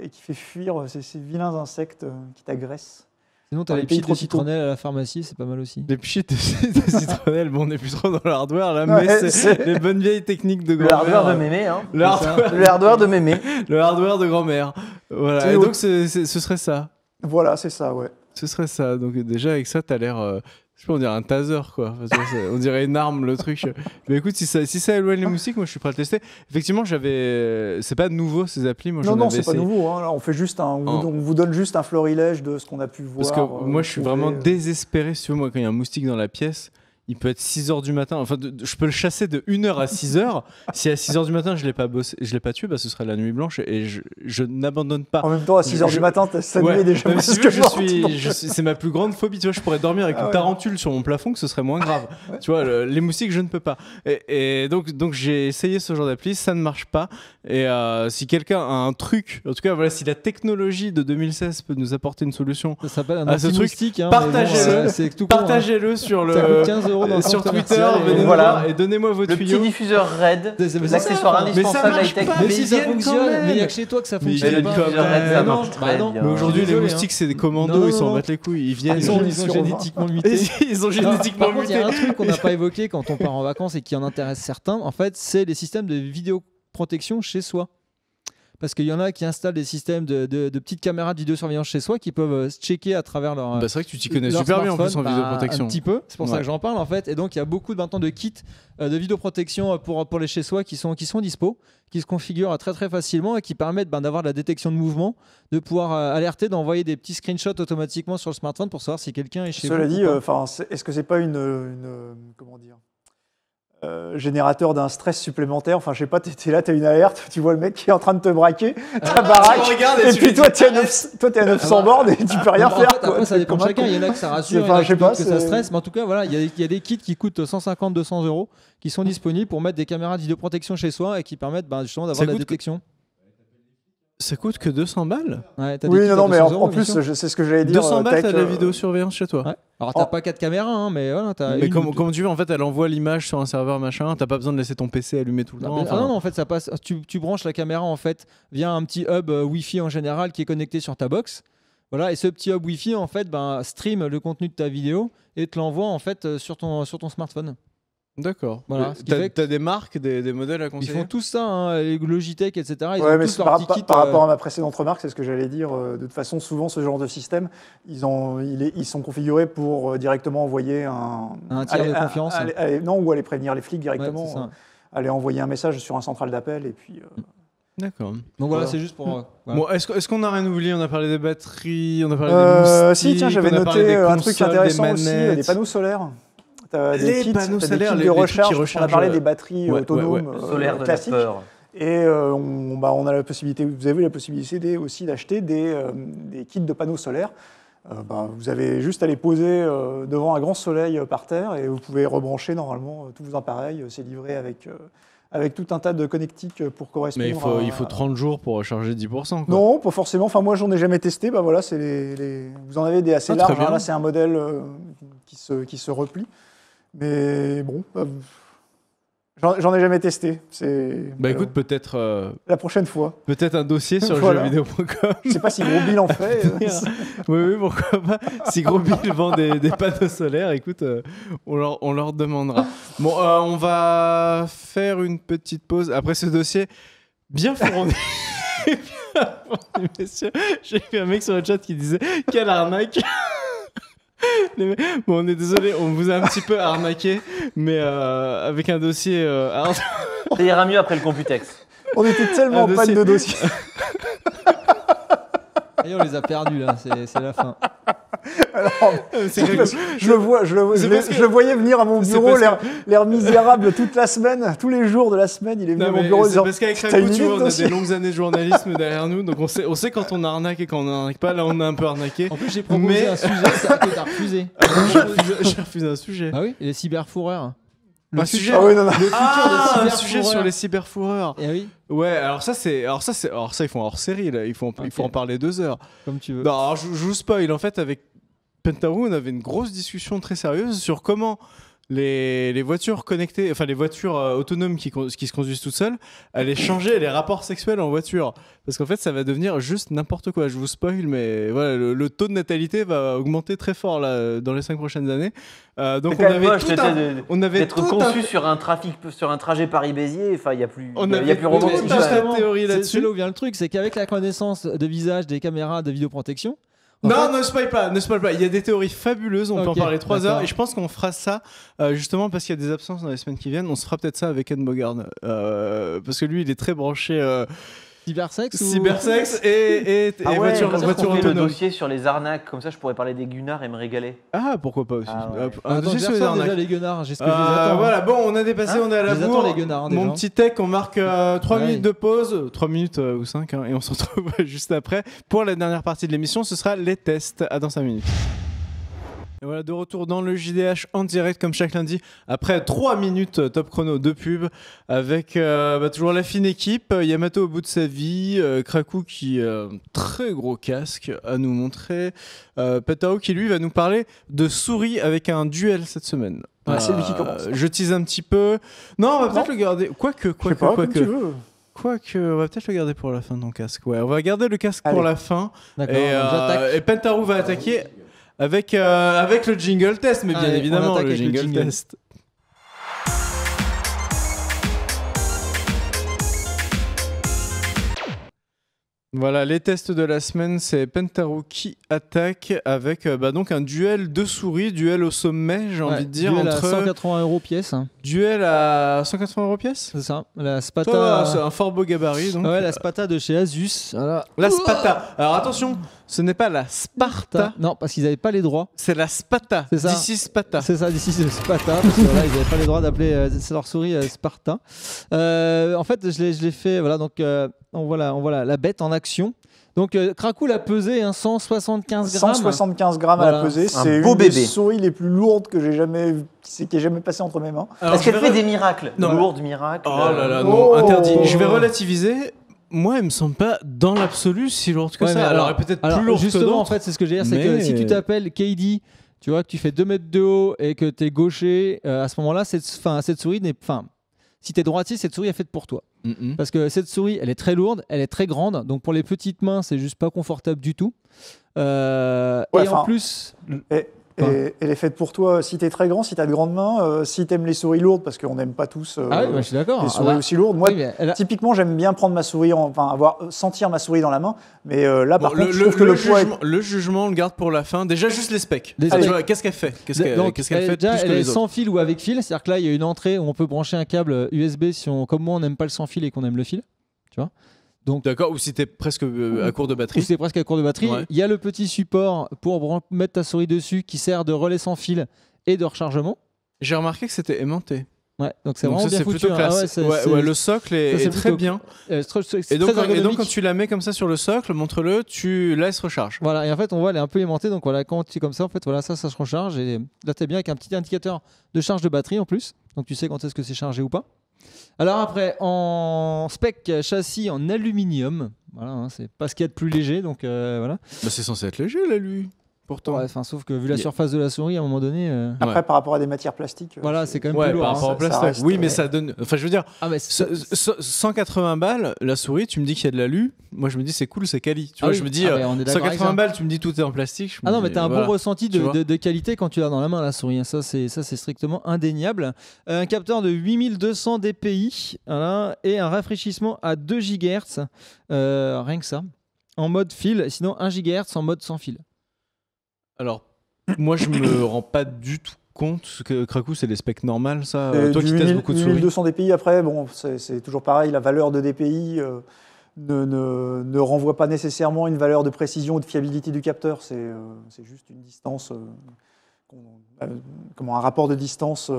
qui fait fuir ces vilains insectes qui t'agressent. Sinon, t'as les pchits de citronnelle à la pharmacie, c'est pas mal aussi. Les pchits de citronnelle, bon, on n'est plus trop dans le hardware là, mais c'est les bonnes vieilles techniques de grand-mère. Le hardware de mémé, hein. Le hardware de mémé. Le hardware de grand-mère. Voilà. Et donc, ce serait ça. Voilà, c'est ça, ouais. Ce serait ça. Donc, déjà, avec ça, t'as l'air. Je sais pas, on dirait un taser, quoi. On dirait une arme, le truc. Mais écoute, si ça éloigne les moustiques, moi, je suis prêt à le tester. Effectivement, c'est pas nouveau, ces applis. Moi, non, c'est pas nouveau. Hein. Là, on fait juste on vous donne juste un florilège de ce qu'on a pu voir. Parce que moi, je suis vraiment désespéré. Si tu veux, moi, quand il y a un moustique dans la pièce, il peut être 6h du matin. Enfin, je peux le chasser de 1h à 6h. Si à 6h du matin, je l'ai pas tué, bah, ce serait la nuit blanche. Et je n'abandonne pas. En même temps, à 6h du matin, ça nuit déjà si tu veux, c'est ma plus grande phobie. Tu vois, je pourrais dormir avec une tarentule sur mon plafond, que ce serait moins grave. Tu vois, les moustiques, je ne peux pas. Et donc j'ai essayé ce genre d'appli, ça ne marche pas. Et si quelqu'un a un truc, en tout cas, voilà, si la technologie de 2016 peut nous apporter une solution ça s'appelle un à ce truc, hein, partagez-le sur le. Ça coûte 15 € dans sur Twitter, voilà. donnez-moi vos Le tuyaux. petit diffuseur RAID, l'accessoire indispensable high-tech. Mais si ça fonctionne, mais il n'y a que chez toi que ça fonctionne. Le diffuseur RAID, ça marche très bien. Mais aujourd'hui, les moustiques, c'est des commandos, ils s'en battent les couilles. Ils viennent. Ils sont génétiquement mutés. Ils ont génétiquement Par contre, il y muté. a un truc qu'on n'a pas évoqué quand on part en vacances et qui en intéresse certains, en fait, c'est les systèmes de vidéoprotection chez soi. Parce qu'il y en a qui installent des systèmes de petites caméras de vidéosurveillance chez soi qui peuvent checker à travers leur. C'est vrai que tu t'y connais super bien en plus en vidéoprotection. Un petit peu, c'est pour ça que j'en parle en fait. Et donc il y a beaucoup maintenant de kits de vidéoprotection pour les chez soi qui sont dispo, qui se configurent très très facilement et qui permettent d'avoir de la détection de mouvement, de pouvoir alerter, d'envoyer des petits screenshots automatiquement sur le smartphone pour savoir si quelqu'un est chez vous. Cela dit, est-ce que c'est pas une comment dire générateur d'un stress supplémentaire. Enfin, je sais pas, t'es là, t'as une alerte, tu vois le mec qui est en train de te braquer, ta baraque, et puis toi, t'es à 900 bornes et tu peux rien faire. En fait, après, ça dépend de chacun. Il y en a que ça rassure, il y en a que ça stresse. Mais en tout cas, voilà, il y a des kits qui coûtent 150-200 € qui sont disponibles pour mettre des caméras de vidéoprotection chez soi et qui permettent justement d'avoir de la détection. Ça coûte que 200 balles? Ouais, oui, non, mais en plus, c'est ce que j'allais dire. 200 balles, t'as de la vidéosurveillance chez toi. Ouais. Alors, t'as pas 4 caméras, hein, mais voilà. Mais comme tu veux, en fait, elle envoie l'image sur un serveur machin, t'as pas besoin de laisser ton PC allumé tout le temps. Non, en fait, ça passe. Tu branches la caméra en fait via un petit hub Wi-Fi en général qui est connecté sur ta box. Voilà, et ce petit hub Wi-Fi en fait stream le contenu de ta vidéo et te l'envoie en fait sur ton smartphone. D'accord. Voilà, t'as des marques, des modèles à conseiller? Ils font tout ça, hein, les Logitech, etc. Ils ouais, ont mais tous leur petit kit. Par rapport à ma précédente remarque, c'est ce que j'allais dire. De toute façon, souvent, ce genre de système, ils sont configurés pour directement envoyer un tiers de confiance. Ou aller prévenir les flics directement. Ouais, aller envoyer un message sur un central d'appel et puis... D'accord. Donc voilà, c'est juste pour... Voilà. Bon, est-ce qu'on a rien oublié? On a parlé des batteries, on a parlé des moustiques... Si, tiens, j'avais noté un truc intéressant aussi, des panneaux solaires. Les panneaux solaires, de recharge. On a parlé des batteries autonomes solaires classiques. Et on a la possibilité, vous avez la possibilité aussi d'acheter des kits de panneaux solaires. Vous avez juste à les poser devant un grand soleil par terre et vous pouvez rebrancher normalement tous vos appareils. C'est livré avec tout un tas de connectiques pour correspondre. Mais il faut 30 jours pour recharger 10%. Quoi. Non, pas forcément. Enfin, moi, j'en ai jamais testé. Voilà, vous en avez des assez larges. Là, c'est un modèle qui se replie. Mais bon, j'en ai jamais testé. Écoute, peut-être... la prochaine fois. Peut-être un dossier sur jeuxvideo.com. Je sais pas si Gros Bill en fait. oui, pourquoi pas. Si Gros Bill vend des panneaux solaires, écoute, on leur demandera. Bon, on va faire une petite pause après ce dossier bien fourni. Messieurs, j'ai vu un mec sur le chat qui disait « Quelle arnaque !» Bon, on est désolé, on vous a un petit peu arnaqué, mais avec un dossier hard. Ça ira mieux après le Computex. On était tellement en panne de dossiers. Et on les a perdus là, c'est la fin. Alors, je le voyais venir à mon bureau, l'air misérable toute la semaine, tous les jours de la semaine, il est venu à mon bureau. C'est parce qu'avec Rago, tu vois, on a des longues années de journalisme derrière nous, donc on sait quand on arnaque et quand on n'arnaque pas. Là, on a un peu arnaqué. En plus, j'ai proposé un sujet, ça que t'as refusé. J'ai refusé un sujet. Ah oui, et les cyberfourreurs. Un sujet, Ah ouais, non, non. Le futur un des sujet cyberfourreurs. sur les cyberfourreurs. Eh oui, Ouais, alors ça, ils font hors série là. Il faut en parler 2 heures. comme tu veux. Non, alors, je vous spoil. En fait, avec Pentaru, on avait une grosse discussion très sérieuse sur comment les voitures connectées, enfin les voitures autonomes qui se conduisent toutes seules, allaient changer les rapports sexuels en voiture. Parce qu'en fait, ça va devenir juste n'importe quoi. Je vous spoil, mais voilà, le taux de natalité va augmenter très fort là, dans les 5 prochaines années. Donc C'est quand même moche, on avait d'être tout conçu sur un trajet Paris-Béziers. Enfin, il y a plus On il y a avait plus romantique. tout quoi. justement théorie c'est là-dessus. là où vient le truc, c'est qu'avec la connaissance de visage, des caméras, de vidéoprotection. Non, ne spoil pas. Il y a des théories fabuleuses, on peut en Ok, parler 3 heures. d'accord. Et je pense qu'on fera ça justement parce qu'il y a des absences dans les semaines qui viennent. On se fera peut-être ça avec Ken Bogard. Parce que lui, il est très branché Cybersex ou... cybersexe et Ah ouais, voiture comme ça, on fait le autonome. dossier sur les arnaques. Comme ça, je pourrais parler des Gunnards et me régaler. Ah, pourquoi pas aussi. Ah ouais. Un Attends, dossier je sur les reçois déjà arnaques. les guenards, j'ai ce que je les attends. Voilà, bon, on a dépassé, on est à la Je les attends, bourre. les guenards, Mon déjà. petit tech, on marque 3 Ouais. minutes de pause, 3 minutes ou 5, et on se retrouve juste après pour la dernière partie de l'émission. Ce sera les tests. À dans 5 minutes. Et voilà, de retour dans le JDH en direct comme chaque lundi, après 3 minutes top chrono de pub, avec toujours la fine équipe, Yamato au bout de sa vie, Krakou qui a un très gros casque à nous montrer, Petao qui lui va nous parler de souris avec un duel cette semaine. Ah, c'est lui qui commence. Je tease un petit peu. Non, on va peut-être le garder. Je sais pas, comme tu veux. Quoique, on va peut-être le garder pour la fin de ton casque. Ouais, on va garder le casque Allez. pour la fin. D'accord, Et, donc j'attaque. et Pentaru va attaquer avec le jingle test, mais bien Allez, on évidemment, attaque le avec le jingle jingle. test. Voilà, les tests de la semaine, c'est Pentaru qui attaque avec donc un duel de souris, duel au sommet, j'ai envie de dire, duel entre à 180 € pièce, hein. duel à 180 € pièce. C'est ça. La Ça Spata. va, c'est un fort beau gabarit. Donc. Ouais, la Spata de chez Asus. Voilà. La Spata. Alors attention, ce n'est pas la Sparta, Non, parce qu'ils n'avaient pas les droits. c'est la Spata. C'est ça. D'ici Spata. C'est ça, d'ici c'est Spata, parce que voilà, ils n'avaient pas les droits d'appeler leur souris Sparta. En fait, je l'ai fait, voilà, donc on voit la bête en action. Donc Krakou l'a pesé, 175 grammes. 175 grammes à Voilà. la pesée, Un c'est beau une bébé. des souris les plus lourdes que j'ai jamais, qui est jamais passée entre mes mains. Alors, Est-ce je qu'elle vais fait des miracles Non. Lourdes miracles. Oh là là, non, Oh. interdit. Je vais relativiser. Moi, elle me semble pas dans l'absolu si lourde que Ouais, ça. mais Alors, elle est peut-être plus lourde que justement, en d'autres. fait, c'est ce que j'ai dire, c'est mais- que si tu t'appelles KD, tu vois, que tu fais 2 mètres de haut et que tu es gaucher, à ce moment-là, cette souris n'est. Enfin, si tu es droitier, cette souris est faite pour toi. Mhm. Parce que cette souris, elle est très lourde, elle est très grande, donc pour les petites mains, c'est juste pas confortable du tout. Et enfin, en plus, Et elle est faite pour toi si tu es très grand, si tu as de grandes mains, si tu aimes les souris lourdes, parce qu'on n'aime pas tous ah oui, je suis d'accord. les Ah souris bah, aussi lourdes. Moi, oui, mais elle a- typiquement, j'aime bien prendre ma souris, sentir ma souris dans la main, mais là, par Bon, contre, je trouve que le poids est... le jugement, on le garde pour la fin. Déjà, juste les specs. Les Tu specs. vois, qu'est-ce qu'elle fait Donc, Qu'est-ce qu'elle fait déjà, plus que elle est les autres sans fil ou avec fil, c'est-à-dire que là, il y a une entrée où on peut brancher un câble USB si on, comme moi, on n'aime pas le sans fil et qu'on aime le fil. Tu vois. Donc, D'accord, ou si t'es presque à court de ou batterie. c'est presque à court de batterie. Ouais. Il y a le petit support pour mettre ta souris dessus qui sert de relais sans fil et de rechargement. J'ai remarqué que c'était aimanté. Ouais, donc c'est Donc vraiment ça, bien c'est foutu. plutôt hein. classe. Ah ouais, c'est- Ouais, c'est- ouais, le socle ça, est c'est très plutôt- bien. c'est Et donc, très ergonomique. quand tu la mets comme ça sur le socle, montre-le, tu laisses recharge. Voilà, et en fait, on voit, elle est un peu aimantée. Donc voilà, quand tu es comme ça, en fait, voilà, ça se recharge. Et là, tu es bien avec un petit indicateur de charge de batterie en plus. Donc tu sais quand est-ce que c'est chargé ou pas. Alors après, en spec châssis en aluminium. Voilà, hein, c'est pas ce qu'il y a de plus léger. Donc voilà. Bah, c'est censé être léger, là, lui. Pourtant. Ouais, enfin, sauf que vu la surface de la souris, à un moment donné. Après, Ouais. par rapport à des matières plastiques... Voilà, c'est quand même Ouais, plus lourd. par rapport hein. au plastique. reste, Oui, mais ouais. ça donne. Enfin, je veux dire, Ah, mais 180 balles, la souris, tu me dis qu'il y a de l'alu. Moi, je me dis, c'est cool, c'est quali. Tu Ah vois, oui. je me dis, Ah, mais on est d'accord avec 180 ça. balles, tu me dis tout est en plastique. je me Ah non, dis, mais t'as un voilà. bon ressenti Tu vois. de qualité quand tu l'as dans la main, la souris. hein. Ça, c'est strictement indéniable. Un capteur de 8200 dpi voilà, et un rafraîchissement à 2 GHz. Rien que ça. En mode fil, sinon 1 GHz en mode sans fil. Alors, moi, je me rends pas du tout compte que Krakou, c'est les specs normales, ça. Toi du qui testes beaucoup de souris. 1200 dpi, après, bon, c'est toujours pareil, la valeur de dpi ne renvoie pas nécessairement une valeur de précision ou de fiabilité du capteur, c'est juste une distance un rapport de distance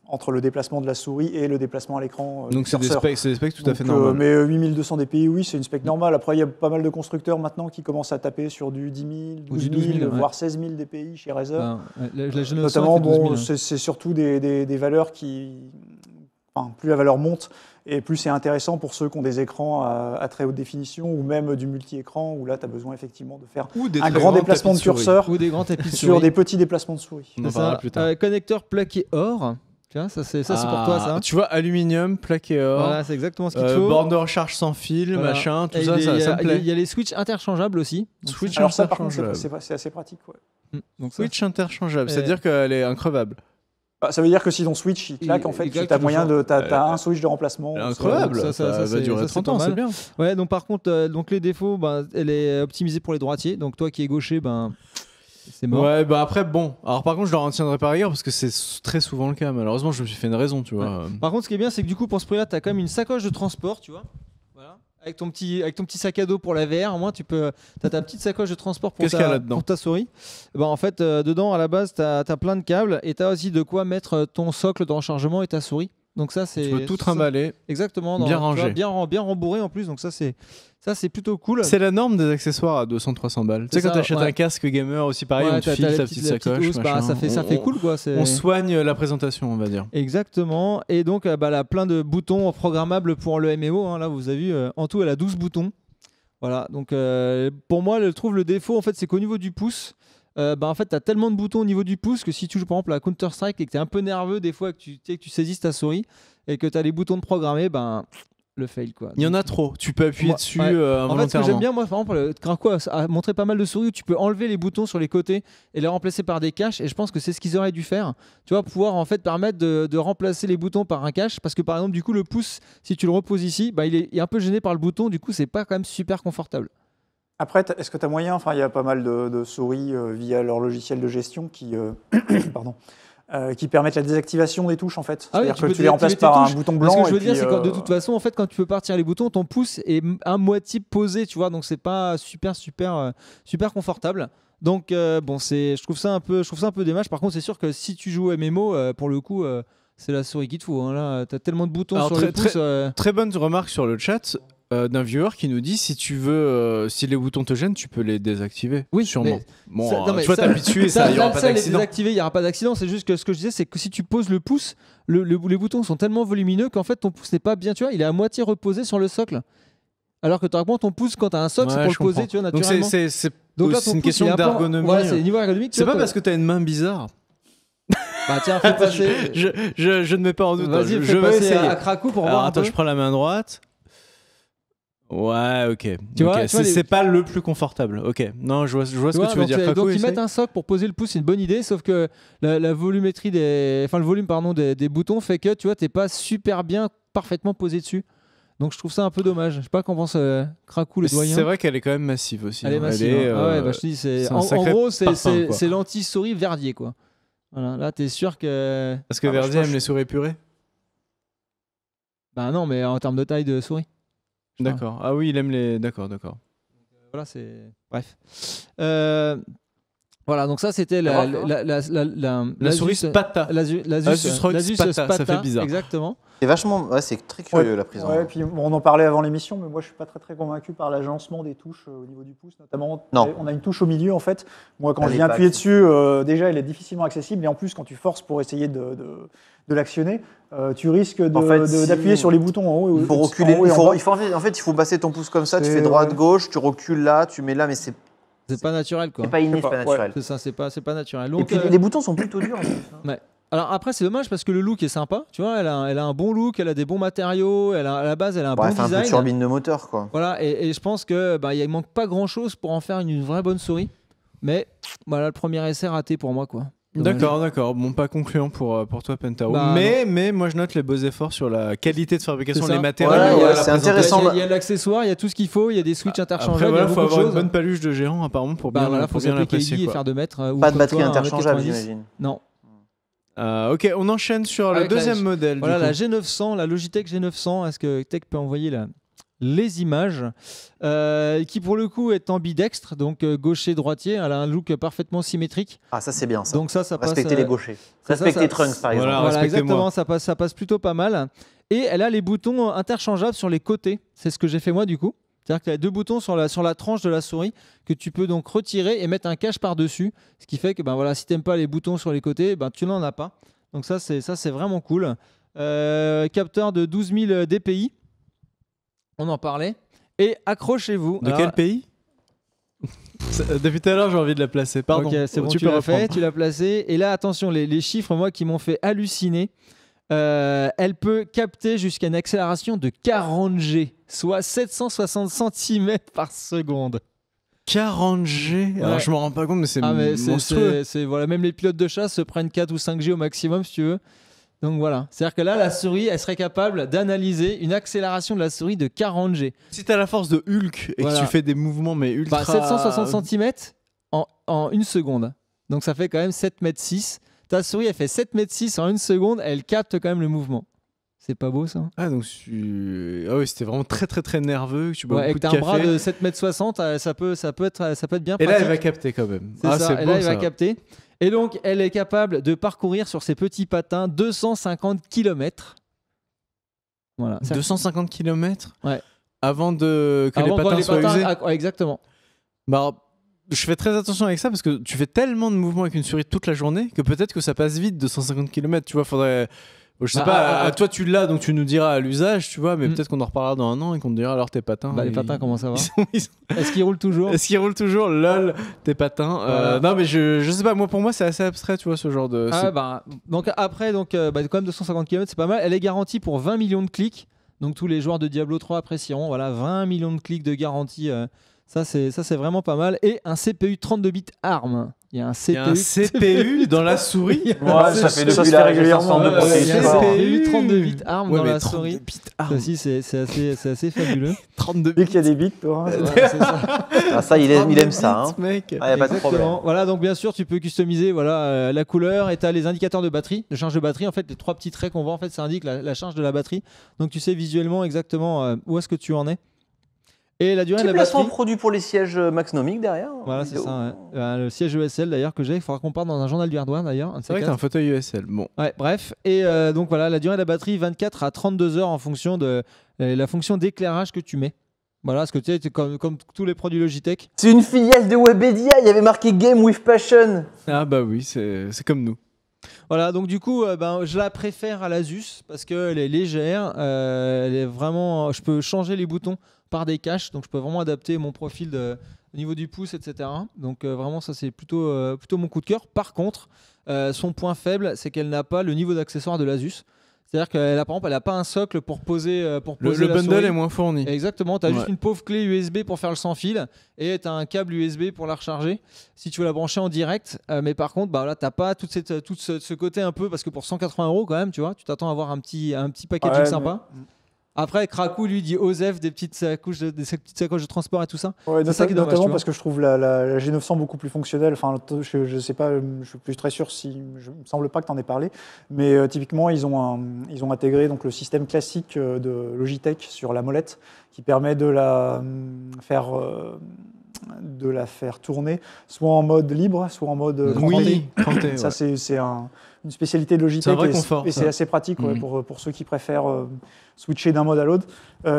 entre le déplacement de la souris et le déplacement à l'écran. Donc du c'est des curseur. specs tout à fait Donc, normaux. mais 8200 dpi, oui, c'est une spec normale. Après, il y a pas mal de constructeurs maintenant qui commencent à taper sur du 10 000, 12 000, 12 000, voire 16 000 dpi chez Razer. La G900, Notamment, elle fait 12 000, bon, hein. c'est surtout des valeurs qui... Enfin, plus la valeur monte, et plus c'est intéressant pour ceux qui ont des écrans à très haute définition, ou même du multi-écran, où là, tu as besoin effectivement de faire Ou des un très grand grands déplacement de tapis souris. curseur Ou des grands tapis de sur souris. des petits déplacements de souris. On en C'est parlera ça. plus tard. Connecteur plaqué or. Tu vois, ça c'est pour toi ça. Tu vois, aluminium, plaqué or, Voilà, c'est exactement ce qu'il te faut. borne de recharge sans fil, Voilà. machin, tout Et ça, il y a- ça me plaît. Il y a les switches interchangeables aussi. Donc, Switch Alors ça, par contre, interchangeable. c'est assez pratique. Ouais. donc ça, Switch interchangeable, Et- c'est-à-dire qu'elle est increvable. Bah, ça veut dire que si ton switch il claque, en fait, il claque, tu as tu moyen le de... T'as un switch de remplacement. Elle est incroyable, ça, ça va c'est- durer ça, c'est 30 pas ans, mal. c'est bien. Ouais, donc par contre, donc les défauts, elle est optimisée pour les droitiers. Donc toi qui es gaucher, c'est mort. Ouais, bah après, bon. Alors par contre, je leur en tiendrai par ailleurs parce que c'est très souvent le cas. Malheureusement, je me suis fait une raison, tu vois. Par contre, ce qui est bien, c'est que du coup, pour ce prix-là, tu as quand même une sacoche de transport, tu vois. Voilà. Avec ton petit sac à dos pour la VR, au moins, tu as ta petite sacoche de transport pour, Qu'est-ce qu'il y a là-dedans pour ta souris. En fait, dedans, à la base, tu as plein de câbles et tu as aussi de quoi mettre ton socle de rechargement et ta souris. Donc ça, c'est... Tu peux tout ça- trimballer. Exactement. Bien tu vois, rangé. bien rembourré en plus. Donc ça, c'est plutôt cool. C'est la norme des accessoires à 200-300 balles. Tu sais, C'est quand ça, t'achètes ouais. un casque gamer aussi pareil, Ouais, on te t'as file les ta petites- petite la petite sacoche. housse, machin. ça fait cool, quoi. On soigne la présentation, on va dire. Exactement. Et donc, elle a plein de boutons programmables pour le MMO. Hein. Là, vous avez vu, en tout, elle a 12 boutons. Voilà. Donc, pour moi, je trouve le défaut, en fait, c'est qu'au niveau du pouce, en fait, tu as tellement de boutons au niveau du pouce que si tu joues, par exemple, à Counter-Strike et que tu es un peu nerveux des fois, que tu saisisses ta souris et que tu as les boutons de programmer, le fail, quoi. Il y en a trop. Tu peux appuyer Moi, dessus ouais. En fait, ce que involontairement. j'aime bien, moi, par exemple, Krakow a montré pas mal de souris où tu peux enlever les boutons sur les côtés et les remplacer par des caches. Et je pense que c'est ce qu'ils auraient dû faire. Tu vois, pouvoir en fait permettre de remplacer les boutons par un cache. Parce que par exemple, du coup, le pouce, si tu le reposes ici, il est un peu gêné par le bouton. Du coup, c'est pas quand même super confortable. Après, est-ce que tu as moyen, enfin, il y a pas mal de souris via leur logiciel de gestion qui permettent la désactivation des touches, en fait. Ah oui, C'est-à-dire tu que peux tu les remplaces désactiver par tes un touches. bouton Mais blanc. ce que je veux et dire, puis, c'est que de toute façon, en fait, quand tu veux partir les boutons, ton pouce est à moitié posé, tu vois, donc c'est pas super confortable. Donc je trouve ça un peu dommage. Par contre, c'est sûr que si tu joues au MMO, pour le coup, c'est la souris qu'il te faut. Hein. Là, t'as tellement de boutons Alors, sur le pouce. Très bonne remarque sur le chat d'un viewer qui nous dit si tu veux, si les boutons te gênent, tu peux les désactiver. Oui, sûrement. mais Bon, ça- non, mais tu vois, ça- t'appuies dessus et ça, il n'y aura pas les d'accident. désactiver, il n'y aura pas d'accident. C'est juste que ce que je disais, c'est que si tu poses le pouce, les boutons sont tellement volumineux qu'en fait ton pouce n'est pas bien, tu vois, il est à moitié reposé sur le socle. Alors que tu as ton pouce quand tu as un socle, Ouais, c'est pour je le poser, comprends. tu vois, Donc naturellement. c'est Donc là, aussi ton une pouce, question il est un peu- d'ergonomie. Voilà, c'est niveau ergonomique. tu C'est vois, pas parce que t'as une main bizarre. Bah tiens, fais passer. Je ne mets pas en doute. Vas-y, je fais vais passer essayer. à Krakow pour Alors voir un attends, peu. je prends la main droite. Ouais, ok. Tu vois, Ok, c'est pas le plus confortable. Ok. Non, je vois ce que tu veux donc, dire. donc Krakow, ils essaye. mettent un socle pour poser le pouce, c'est une bonne idée, sauf que la volumétrie le volume des boutons fait que tu vois, t'es pas super bien parfaitement posé dessus. Donc je trouve ça un peu dommage. Je sais pas qu'en pense Krakow le doyen. C'est vrai qu'elle est quand même massive aussi. Elle est hein. massive. Elle est, Ah ouais, je te dis, c'est un en sacré gros, parpaing, quoi. c'est l'anti-souris Verdier, quoi. Voilà, là, t'es sûr que. Parce que Ah, bah, Verdier je- aime les souris épurées. Bah non, mais en termes de taille de souris. D'accord. Ah oui, il aime les. D'accord. Voilà, c'est. Bref. Voilà, donc ça, c'était La souris l'Asus- Spata. Asus ROG Spata, ça fait bizarre. Exactement. C'est vachement. Ouais, c'est très curieux la prise en Ouais, main. puis bon, on en parlait avant l'émission, mais moi je suis pas très convaincu par l'agencement des touches au niveau du pouce, notamment. Non. On a une touche au milieu en fait. Moi, quand Elle je est viens pas appuyer dessus, déjà elle est difficilement accessible, et en plus quand tu forces pour essayer de l'actionner, tu risques En fait, d'appuyer sur les boutons en haut. Il faut reculer. En fait, il faut passer ton pouce comme ça. Tu Et fais droite, ouais. gauche, tu recules là, tu mets là, mais c'est C'est pas naturel, quoi. pas inné, Je c'est sais pas pas, naturel. C'est ça, c'est pas naturel. Et Donc, puis les boutons sont plutôt durs. En plus, hein. alors après, c'est dommage parce que le look est sympa. Tu vois, elle a un bon look, elle a des bons matériaux, à la base, elle a un Ouais, bon fait un peu de design. turbine de moteur, quoi. Voilà, et je pense que il manque pas grand chose pour en faire une vraie bonne souris. Mais voilà, le premier essai raté pour moi, quoi. Dommage. D'accord. Bon, pas concluant pour toi, Pentao. Bah, mais moi, je note les beaux efforts sur la qualité de fabrication, C'est ça. les matériaux. Ouais, la c'est présentation. intéressant. Il y a l'accessoire, il y a tout ce qu'il faut, il y a des switches interchangeables. Après, voilà, il y a faut beaucoup de avoir une choses. bonne paluche de géant, apparemment, pour bien, Voilà, pour faut bien s'appeler l'apprécier. KD et quoi. faire 2 mètres. Ou Pas de comme batterie toi, interchangeable, 1,90 m. j'imagine. Non. Ok, on enchaîne sur Avec le la deuxième modèle. Voilà, du la coup. G900, la Logitech G900. Est-ce que Tech peut envoyer les images, qui pour le coup est ambidextre, donc gaucher-droitier. Elle a un look parfaitement symétrique. Ah, ça, c'est bien, ça. Donc ça passe. Respecter les gauchers. ça, Respecter ça- Trunks, par exemple. Voilà, Voilà, respectez-moi. exactement, ça passe plutôt pas mal. Et elle a les boutons interchangeables sur les côtés. C'est ce que j'ai fait moi du coup. C'est-à-dire qu'il y a 2 boutons sur la tranche de la souris que tu peux donc retirer et mettre un cache par-dessus. Ce qui fait que voilà, si tu n'aimes pas les boutons sur les côtés, tu n'en as pas. Donc ça, c'est vraiment cool. Capteur de 12 000 dpi. On en parlait. Et accrochez-vous. De Alors, quel pays Depuis tout à l'heure, j'ai envie de la placer. Pardon. Ok, c'est bon, tu peux l'as fait, reprendre. tu l'as placé. Et là, attention, les chiffres, moi, qui m'ont fait halluciner. Elle peut capter jusqu'à une accélération de 40 G, soit 760 cm par seconde. 40 G. Alors, Ouais. je m'en rends pas compte, mais c'est Mais monstrueux. voilà, même les pilotes de chasse se prennent 4 ou 5 G au maximum, si tu veux. Donc voilà. C'est-à-dire que là, la souris, elle serait capable d'analyser une accélération de la souris de 40 G. Si t'as la force de Hulk et Voilà. que tu fais des mouvements, mais ultra. 760 cm en 1 seconde. Donc ça fait quand même 7,6 m. Ta souris, elle fait 7,6 m en 1 seconde, elle capte quand même le mouvement. C'est pas beau ça? Ah, donc ah oui, c'était vraiment très très très nerveux. Que tu bois Ouais, et beaucoup que de t'as un bras café. de 7,60 m, ça peut être bien Et là, pratique. elle va capter quand même. C'est Ah, ça, c'est et beau, là, il ça. va capter. Et donc, elle est capable de parcourir sur ses petits patins 250 km. Voilà. 250 km Ouais. avant que les Avant que patins soient usés. ouais, exactement. Bah, je fais très attention avec ça parce que tu fais tellement de mouvements avec une souris toute la journée que peut-être que ça passe vite 250 km. Tu vois, faudrait. Je sais pas, toi tu l'as donc tu nous diras à l'usage, tu vois, mais peut-être qu'on en reparlera dans 1 an et qu'on te dira alors tes patins. Les patins, comment ça va? ils sont- Est-ce qu'ils roulent toujours? Est-ce qu'ils roulent toujours? Lol, tes patins. Voilà. Non, mais je sais pas, moi pour moi c'est assez abstrait, tu vois, ce genre de. Donc après, quand même 250 km, c'est pas mal. Elle est garantie pour 20 millions de clics. Donc tous les joueurs de Diablo 3 apprécieront. Voilà, 20 millions de clics de garantie. Ça, c'est vraiment pas mal. Et un CPU 32 bits ARM. Il y a un Il y a un CPU dans la souris. Ouais, ça fait ça depuis se la fait régulièrement de régulièrement. Il y a un processeur. CPU 32 bits ARM Ouais, dans mais la 32 souris. bits Ça ARM. aussi, c'est assez fabuleux. 32 Dès qu'il y a des bits, toi. Hein. Ouais, c'est ça. Ah, ça, il aime ça. Hein. Mec. Ah, y a pas de problème. Exactement. Voilà, donc bien sûr, tu peux customiser la couleur et tu as les indicateurs de batterie, de charge de batterie. En fait, les 3 petits traits qu'on voit, en fait, ça indique la charge de la batterie. Donc tu sais visuellement exactement où est-ce que tu en es. Et la durée Petit de la placement batterie. produit pour les sièges Maxnomic derrière. Voilà, c'est ça. Ouais. Le siège ESL d'ailleurs que j'ai. Il faudra qu'on parte dans un journal du hardware d'ailleurs. un de ces C'est vrai que quatre. t'as un fauteuil USL. Bon. Ouais, bref. Et donc voilà, la durée de la batterie 24 à 32 heures en fonction de la fonction d'éclairage que tu mets. Voilà, ce que tu sais, c'est comme tous les produits Logitech. C'est une filiale de Webedia, il y avait marqué Game with Passion. Ah bah oui, c'est comme nous. Voilà, donc du coup, je la préfère à l'Asus parce qu'elle est légère. Elle est vraiment. Je peux changer les boutons par des caches, donc je peux vraiment adapter mon profil au niveau du pouce, etc. Donc vraiment, ça c'est plutôt mon coup de cœur. Par contre, son point faible, c'est qu'elle n'a pas le niveau d'accessoire de l'Asus. C'est-à-dire qu'elle a, par exemple, elle n'a pas un socle pour poser, Le la bundle souris. est moins fourni. Exactement, tu as juste Ouais. une pauvre clé USB pour faire le sans fil et tu as un câble USB pour la recharger si tu veux la brancher en direct. Mais par contre, là, tu n'as pas tout ce côté un peu, parce que pour 180 € quand même, tu vois, tu t'attends à avoir un petit packaging Ouais, sympa. Après, Krakou lui dit OSEF, des petites sacoches de transport et tout ça. Ouais, C'est ça qui est dommage, tu notamment vois. parce que je trouve la G900 beaucoup plus fonctionnelle. Enfin, je sais pas, je suis plus très sûr si. Il me semble pas que tu en aies parlé. Mais typiquement, ils ont intégré donc, le système classique de Logitech sur la molette qui permet de la faire tourner soit en mode libre, soit en mode cranté. cranté, Ça, ouais. c'est une spécialité de Logitech C'est un vrai et confort, et ça. c'est assez pratique ouais, Mhm. pour ceux qui préfèrent switcher d'un mode à l'autre.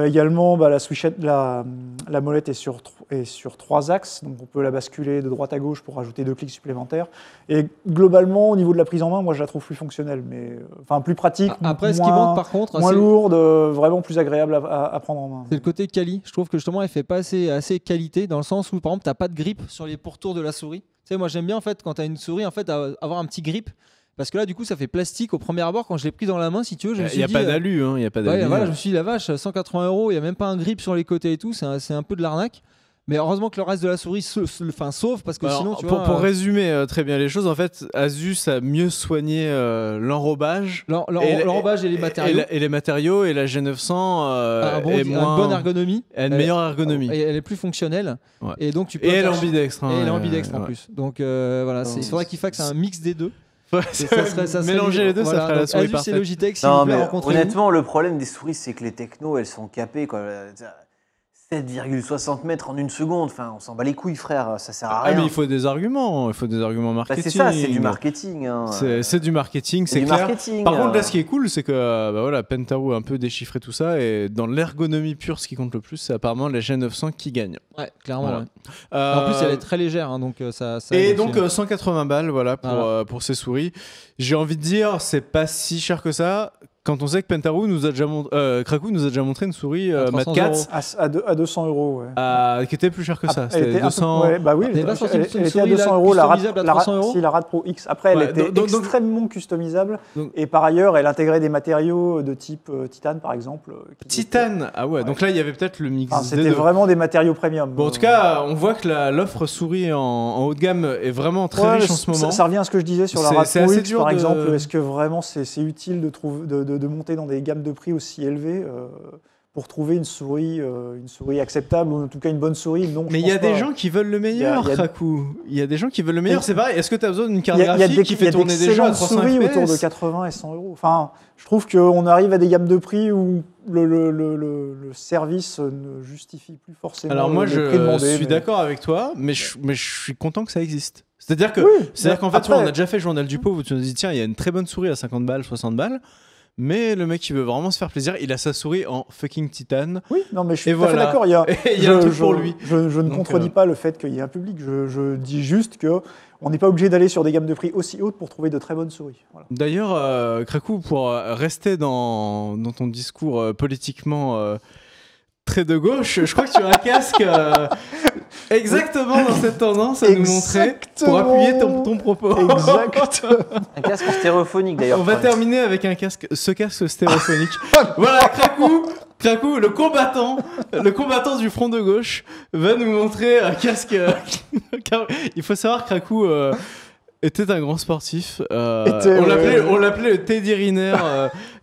Également, la molette est sur 3 axes, donc on peut la basculer de droite à gauche pour rajouter 2 clics supplémentaires. Et globalement, au niveau de la prise en main, moi je la trouve plus fonctionnelle, mais plus pratique, Après, ce qui manque par contre, moins c'est lourde, vraiment plus agréable à prendre en main. le côté quali. Je trouve que justement, elle fait pas assez qualité dans le sens où, par exemple, tu n'as pas de grip sur les pourtours de la souris. Tu sais, moi j'aime bien en fait quand tu as une souris, en fait, avoir un petit grip. Parce que là, du coup, ça fait plastique au premier abord. Quand je l'ai pris dans la main, si tu veux, je me Il suis n'y a dit. pas d'alu, hein. Il y a pas Ouais, d'alu. voilà, je me suis dit, la vache, 180 €, il n'y a même pas un grip sur les côtés et tout. C'est un peu de l'arnaque. Mais heureusement que le reste de la souris sauve, parce que Alors, sinon, tu pour, vois. pour résumer très bien les choses, en fait, Asus a mieux soigné l'enrobage. L'enrobage et les matériaux. Et les matériaux, et la G900 est une moins. bonne ergonomie. Elle a une meilleure ergonomie. Et elle est plus fonctionnelle. Ouais. Et donc, tu peux. Et elle est attacher- ambidextre. hein, Et elle est ambidextre en ouais. plus. Donc voilà, il faudrait qu'il fasse un mix des deux. Mélanger les deux, ça ferait la souris Asus et parfaite. Logitech, s'il Non, vous plaît, mais rencontrez-vous. honnêtement, le problème des souris, c'est que les technos, elles sont capées, quoi. 7,60 mètres en une seconde. Enfin, on s'en bat les couilles, frère. Ça sert à Ah, rien. mais il faut des arguments. Il faut des arguments Bah, marketing. c'est ça, c'est du marketing. Hein. C'est du marketing, C'est c'est du clair. marketing. Par contre, là, ce qui est cool, c'est que bah, voilà, Pentaru a un peu déchiffré tout ça. Et dans l'ergonomie pure, ce qui compte le plus, c'est apparemment la G900 qui gagne. Ouais, clairement. Voilà. Ouais. En plus, elle est très légère, hein, donc ça Et aide donc aussi. 180 balles voilà, Voilà. pour ces souris. J'ai envie de dire, c'est pas si cher que ça. Quand on sait que Pentaru nous a déjà Krakou nous a déjà montré une souris À Mad 300 Cat euros. À 200 euros, ouais. qui était plus cher que ça. Elle C'était était un peu- 200. ouais, bah oui, Elle est pas sortie elle une était à souris, 200 là, euros. customisable à 300 euros. Si, la Rad Pro X. Après, elle Ouais, était donc- extrêmement customisable. Donc- Et par ailleurs, elle intégrait des matériaux de type titane, par exemple. Titane. Ah ouais, donc là, il y avait peut-être le mix Enfin, des c'était deux. vraiment des matériaux premium. Bon, en tout cas, on voit que l'offre souris en haut de gamme est vraiment très Ouais, riche en mais ce moment. ça revient à ce que je disais sur la C'est- Rad c'est Pro assez X, dur par de- exemple. Est-ce que vraiment c'est utile de monter dans des gammes de prix aussi élevées pour trouver une souris acceptable ou en tout cas une bonne souris? Non. Mais il y a des gens qui veulent le meilleur, Il y a- Krakou. Il y a des gens qui veulent le meilleur. Mais- C'est pareil. Est-ce que tu as besoin d'une carte Il y a graphique des- qui il y a fait tourner des jeux à d'excellentes 300 souris FPS autour de 80 et 100 euros. Enfin, je trouve qu'on arrive à des gammes de prix où le service ne justifie plus forcément Alors moi, le je prix demandé. suis mais- d'accord avec toi, mais je suis content que ça existe. C'est-à-dire que, Oui, c'est-à-dire qu'en fait, après- on a déjà fait le journal du pauvre où tu nous dis tiens, il y a une très bonne souris à 50 balles, 60 balles, mais le mec qui veut vraiment se faire plaisir, il a sa souris en fucking titane. Oui, non, mais je suis Et tout à fait voilà. d'accord. Il y a, Et il y a un truc pour lui. Je ne Donc, contredis pas le fait qu'il y ait un public. Je dis juste que on n'est pas obligé d'aller sur des gammes de prix aussi hautes pour trouver de très bonnes souris. Voilà. D'ailleurs, Krakou, pour rester dans ton discours politiquement très de gauche, je crois que tu as un casque exactement dans cette tendance à nous montrer pour appuyer ton propos. Exact. Un casque stéréophonique d'ailleurs. On va terminer avec ce casque stéréophonique. Voilà, Krakou, le combattant du front de gauche, va nous montrer un casque. Car il faut savoir que Krakou était un grand sportif. On l'appelait le Teddy Riner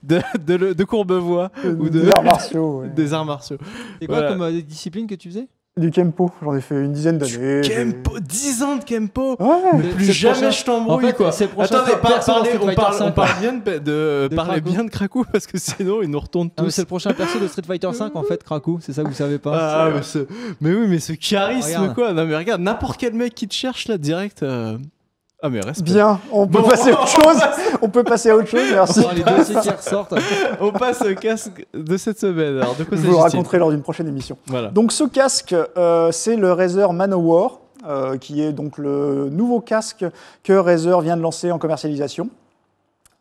de Courbevoie ou Des arts martiaux. Ouais. des arts martiaux. C'est quoi Voilà. comme discipline que tu faisais? Du Kempo, j'en ai fait une dizaine d'années. Kempo, 10 ans de Kempo. Ouais. Mais plus c'est le jamais prochain- je t'embrouille en fait, quoi. c'est le prochain Attendez, perso dans Street Fighter on 5, parle bien de parler Krakou. bien de Krakou parce que sinon il nous retourne Ah, mais tous. c'est le prochain perso de Street Fighter 5 en fait, Krakou, c'est ça que vous savez pas. Ah, mais oui, mais ce charisme Regarde. quoi. Non mais regarde, n'importe quel mec qui te cherche là direct. Ah mais respect. Bien, on peut Bon, passer à autre chose. On peut passer à autre chose, merci. Oh, les dossiers qui ressortent. On passe au casque de cette semaine. Alors de quoi Je vous le s'agit-il? raconterai lors d'une prochaine émission. Voilà. Donc ce casque, c'est le Razer Manowar, qui est donc le nouveau casque que Razer vient de lancer en commercialisation.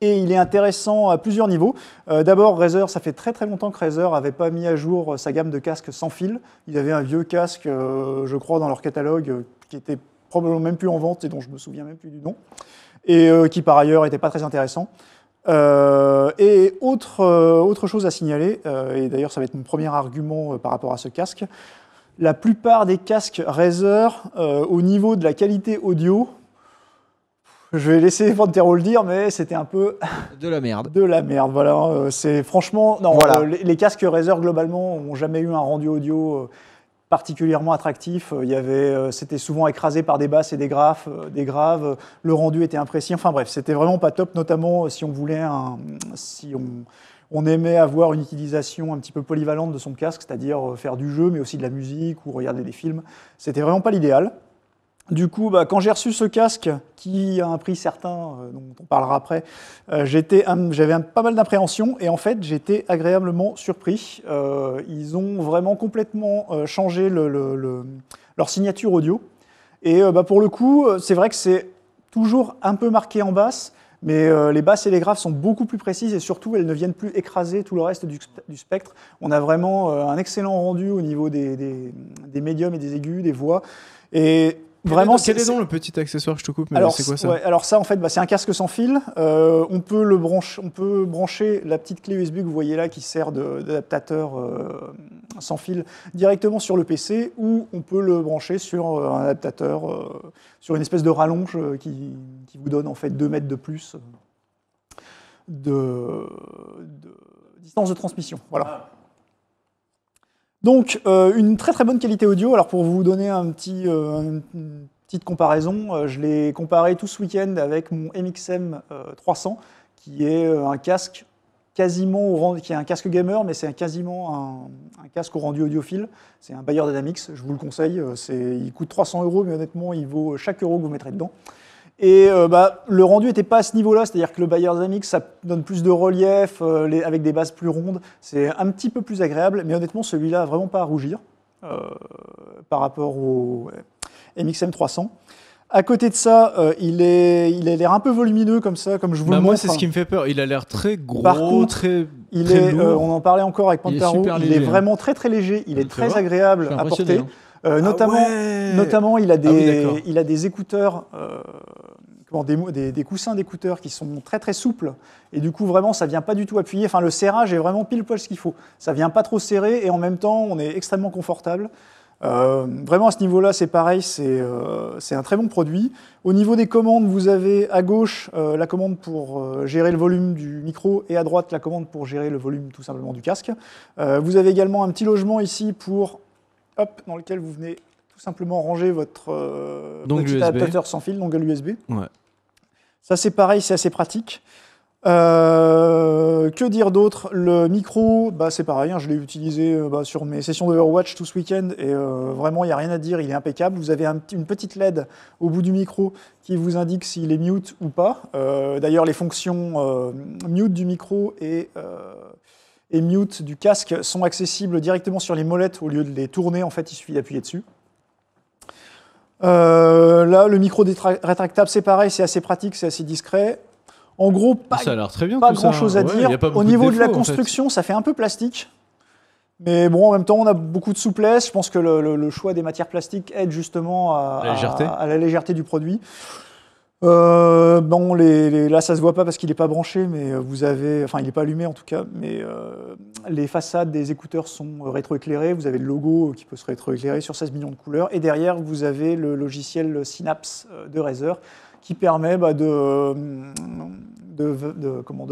Et il est intéressant à plusieurs niveaux. D'abord, Razer, ça fait très très longtemps que Razer n'avait pas mis à jour sa gamme de casques sans fil. Ils avaient un vieux casque, je crois, dans leur catalogue, qui était probablement même plus en vente et dont je me souviens même plus du nom, et qui par ailleurs n'était pas très intéressant. Et autre chose à signaler, et d'ailleurs ça va être mon premier argument par rapport à ce casque, la plupart des casques Razer, au niveau de la qualité audio, je vais laisser Fantero le dire, mais c'était un peu De la merde. de la merde. Voilà, c'est franchement, non, Voilà. les casques Razer globalement n'ont jamais eu un rendu audio particulièrement attractif. C'était souvent écrasé par des basses et des graves. Le rendu était imprécis. Enfin bref, c'était vraiment pas top, notamment si on voulait on aimait avoir une utilisation un petit peu polyvalente de son casque, c'est-à-dire faire du jeu, mais aussi de la musique ou regarder des films. C'était vraiment pas l'idéal. Du coup, quand j'ai reçu ce casque, qui a un prix certain, dont on parlera après, j'avais pas mal d'appréhension et en fait, j'étais agréablement surpris. Ils ont vraiment complètement changé leur signature audio. Et pour le coup, c'est vrai que c'est toujours un peu marqué en basse, mais les basses et les graves sont beaucoup plus précises et surtout, elles ne viennent plus écraser tout le reste du spectre. On a vraiment un excellent rendu au niveau des médiums et des aigus, des voix. Et vraiment, Quel est donc le petit accessoire, je te coupe, mais alors, c'est quoi ça? ouais, alors ça, en fait, c'est un casque sans fil. On peut brancher la petite clé USB que vous voyez là qui sert d'adaptateur sans fil directement sur le PC, ou on peut le brancher sur un adaptateur, sur une espèce de rallonge qui vous donne en fait 2 mètres de plus de distance de transmission. Voilà. Donc, une très très bonne qualité audio. Alors, pour vous donner une petite petite comparaison, je l'ai comparé tout ce week-end avec mon MXM 300, qui est un casque qui est un casque gamer, mais c'est quasiment un casque au rendu audiophile. C'est un Bayer Dynamics, je vous le conseille. Il coûte 300 €, mais honnêtement, il vaut chaque euro que vous mettrez dedans. Et le rendu n'était pas à ce niveau-là, c'est-à-dire que le Bayer Dynamics, ça donne plus de relief, avec des bases plus rondes. C'est un petit peu plus agréable, mais honnêtement, celui-là n'a vraiment pas à rougir par rapport au MXM 300. À côté de ça, il a l'air un peu volumineux comme ça, comme je vous le montre. Moi, c'est ce qui me fait peur. Il a l'air très gros, Par contre, très lourd. on en parlait encore avec Pantaro, il est vraiment très très léger, il est très agréable à porter. Notamment, il a des écouteurs, des coussins d'écouteurs qui sont très très souples, et du coup vraiment ça vient pas du tout appuyer. Enfin, le serrage est vraiment pile poil ce qu'il faut. Ça vient pas trop serrer et en même temps on est extrêmement confortable. Vraiment à ce niveau-là, c'est pareil, c'est un très bon produit. Au niveau des commandes, vous avez à gauche la commande pour gérer le volume du micro et à droite la commande pour gérer le volume tout simplement du casque. Vous avez également un petit logement ici dans lequel vous venez tout simplement ranger votre petit adaptateur sans fil, dongle USB. Ouais. Ça c'est pareil, c'est assez pratique. Que dire d'autre? Le micro, c'est pareil, je l'ai utilisé sur mes sessions d'Overwatch tout ce week-end et vraiment il n'y a rien à dire, il est impeccable. Vous avez une petite LED au bout du micro qui vous indique s'il est mute ou pas. D'ailleurs les fonctions mute du micro et mute du casque sont accessibles directement sur les molettes au lieu de les tourner, en fait il suffit d'appuyer dessus. Là le micro rétractable c'est pareil, c'est assez pratique, c'est assez discret. En gros, ça a l'air très bien, pas grand-chose à dire. Au niveau de la construction, ça fait un peu plastique. Mais bon, en même temps, on a beaucoup de souplesse. Je pense que le choix des matières plastiques aide justement à la légèreté du produit. Là, ça se voit pas parce qu'il n'est pas branché, mais il n'est pas allumé en tout cas. Mais les façades des écouteurs sont rétroéclairées. Vous avez le logo qui peut se rétroéclairer sur 16 millions de couleurs. Et derrière, vous avez le logiciel Synapse de Razer, qui permet de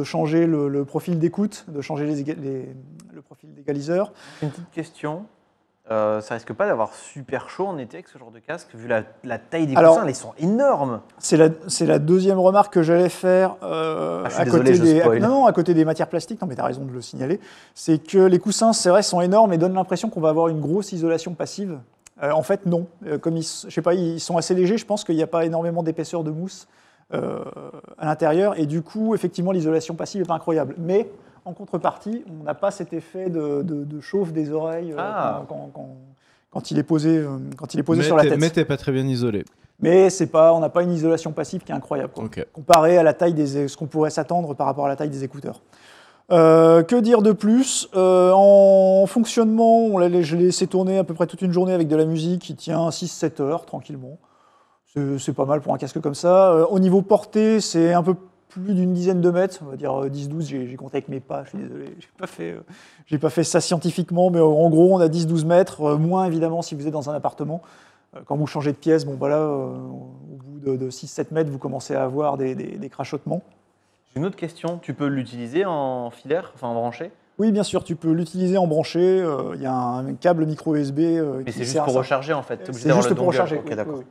changer le profil d'écoute, de changer le profil d'égaliseur. Une petite question, ça risque pas d'avoir super chaud en été avec ce genre de casque, vu la taille des coussins, ils sont énormes. C'est la deuxième remarque que j'allais faire à côté des matières plastiques, non mais tu as raison de le signaler, c'est que les coussins, c'est vrai, sont énormes et donnent l'impression qu'on va avoir une grosse isolation passive. En fait, non. Comme ils sont assez légers, je pense qu'il n'y a pas énormément d'épaisseur de mousse à l'intérieur. Et du coup, effectivement, l'isolation passive n'est pas incroyable. Mais en contrepartie, on n'a pas cet effet de chauffe des oreilles quand il est posé, sur la tête. Mais t'es pas très bien isolé. Mais on n'a pas une isolation passive qui est incroyable, comparé à la taille ce qu'on pourrait s'attendre par rapport à la taille des écouteurs. Que dire de plus? En fonctionnement, je l'ai laissé tourner à peu près toute une journée avec de la musique qui tient 6-7 heures tranquillement. C'est pas mal pour un casque comme ça. Au niveau portée, c'est un peu plus d'une dizaine de mètres, on va dire 10-12, j'ai compté avec mes pas, je suis désolé, j'ai pas fait ça scientifiquement, mais en gros on a 10-12 mètres, moins évidemment si vous êtes dans un appartement. Quand vous changez de pièce, au bout de 6-7 mètres, vous commencez à avoir des crachotements. J'ai une autre question, tu peux l'utiliser en filaire, en branché? Oui, bien sûr, tu peux l'utiliser en branché. Il y a un câble micro USB. Mais c'est juste pour recharger en fait. C'est juste pour recharger. Okay, d'accord. Oui.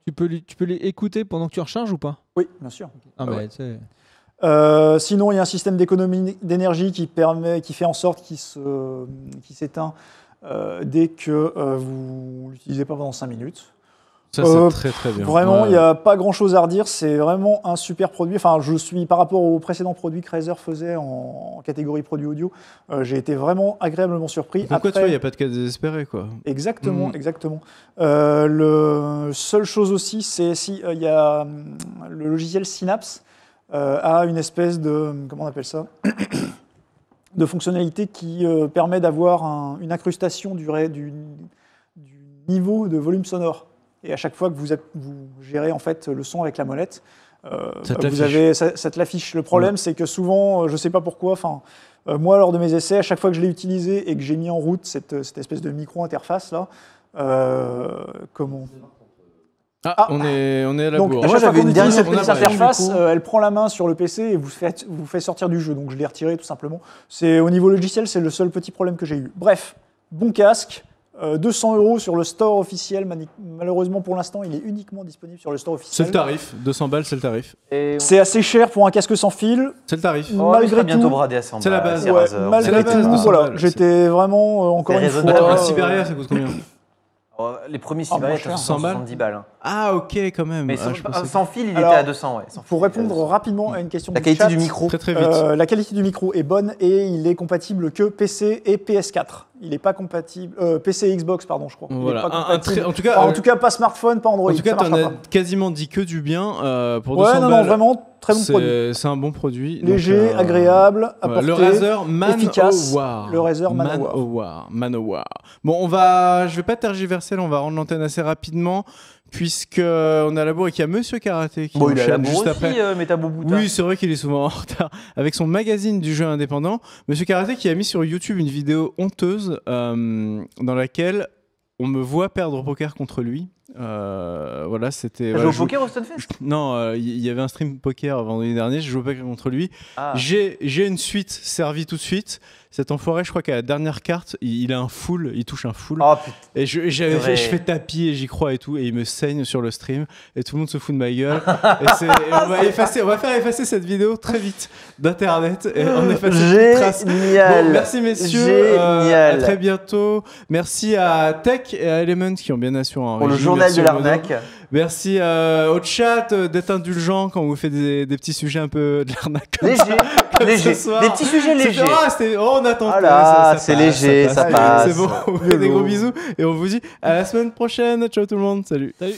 Tu peux les écouter pendant que tu recharges ou pas? Oui, bien sûr. Sinon, il y a un système d'économie d'énergie qui fait en sorte qu'il s'éteint dès que vous ne l'utilisez pas pendant 5 minutes. Ça, c'est très très bien. Vraiment, il n'y a pas grand-chose à redire. C'est vraiment un super produit. Par rapport aux précédents produits que Razer faisait en catégorie produits audio, j'ai été vraiment agréablement surpris. Donc tu vois, il n'y a pas de cas désespéré, quoi. Exactement, exactement. La seule chose aussi, c'est il y a le logiciel Synapse a une espèce de, comment on appelle ça, de fonctionnalité qui permet d'avoir une incrustation du niveau de volume sonore. Et à chaque fois que vous gérez en fait le son avec la molette, ça te l'affiche. Le problème, c'est que souvent, je ne sais pas pourquoi, moi, lors de mes essais, à chaque fois que je l'ai utilisé et que j'ai mis en route cette espèce de micro-interface là, on est à la bourre. Moi, j'avais une dernière petite interface, elle prend la main sur le PC et vous fait sortir du jeu. Donc, je l'ai retiré tout simplement. Au niveau logiciel, c'est le seul petit problème que j'ai eu. Bref, bon casque. 200 € sur le store officiel. Malheureusement, pour l'instant, il est uniquement disponible sur le store C'est officiel. le tarif, 200 balles, c'est le tarif. Et C'est assez cher pour un casque sans fil. C'est le tarif. oh, il sera malgré bientôt tout- bradé à 100 C'est la balles, base. c'est Ouais, Razer. malgré C'est la base, tout, 200 voilà, balles, j'étais vraiment encore C'est une raisonnable. fois. Un Siberia, ça coûte combien Oh, les premiers Ah, Siberia moins étaient cher. à 170 balles. Hein. Ah, ok, quand même. Mais Ah, je pensais- sans fil, il Alors, était à 200, ouais. Sans fil, Pour il était à répondre 200. rapidement à une question La du qualité chat, du micro. Très très vite. la qualité du micro est bonne et il est compatible que PC et PS4. Il n'est pas compatible PC et Xbox, pardon, je crois. Il est Voilà. pas compatible. En tout cas, Enfin, en tout cas, pas smartphone, pas Android. en tout cas, ça t'en marchera as quasiment dit que du bien pour pas. 200 Ouais, non, balles. vraiment très bon produit. C'est un bon produit. donc, Léger, agréable, à voilà, porter. le Razer efficace. Manowar. Le Razer Manowar. Manowar. Bon, je vais pas tergiverser, là, on va rendre l'antenne assez rapidement, puisque on a la bourre et qu'il y a Monsieur Karaté qui Bon, il a la enchaîne bourre juste aussi, après. Metabo Boutin. Oui, c'est vrai qu'il est souvent en retard. Avec son magazine du jeu indépendant, Monsieur Karaté qui a mis sur YouTube une vidéo honteuse dans laquelle on me voit perdre au poker contre lui. Voilà, c'était. T'as voilà, joué au je- poker au Stunfest? Non, il y avait un stream poker vendredi dernier, je jouais au poker contre lui. Ah. J'ai une suite servie tout de suite. Cet enfoiré, je crois qu'à la dernière carte, il a un full, il touche un full. Oh putain. Et je vrai. fais tapis et j'y crois et tout, et il me saigne sur le stream, et tout le monde se fout de ma gueule. Et on va faire effacer cette vidéo très vite d'internet, et on efface cette trace. Génial. Bon, merci messieurs, Génial. à très bientôt. Merci à Tech et à Element qui ont bien assuré en Pour le régie. journal Merci de au Mono. l'arnaque. Merci au chat d'être indulgent quand on vous fait des petits sujets un peu de l'arnaque. comme ça, Léger. comme Léger. ce soir. Des petits sujets légers. On attend. Ah là, c'est léger, ça passe. C'est bon, on vous fait des gros bisous et on vous dit à la semaine prochaine. Ciao tout le monde, salut. Salut.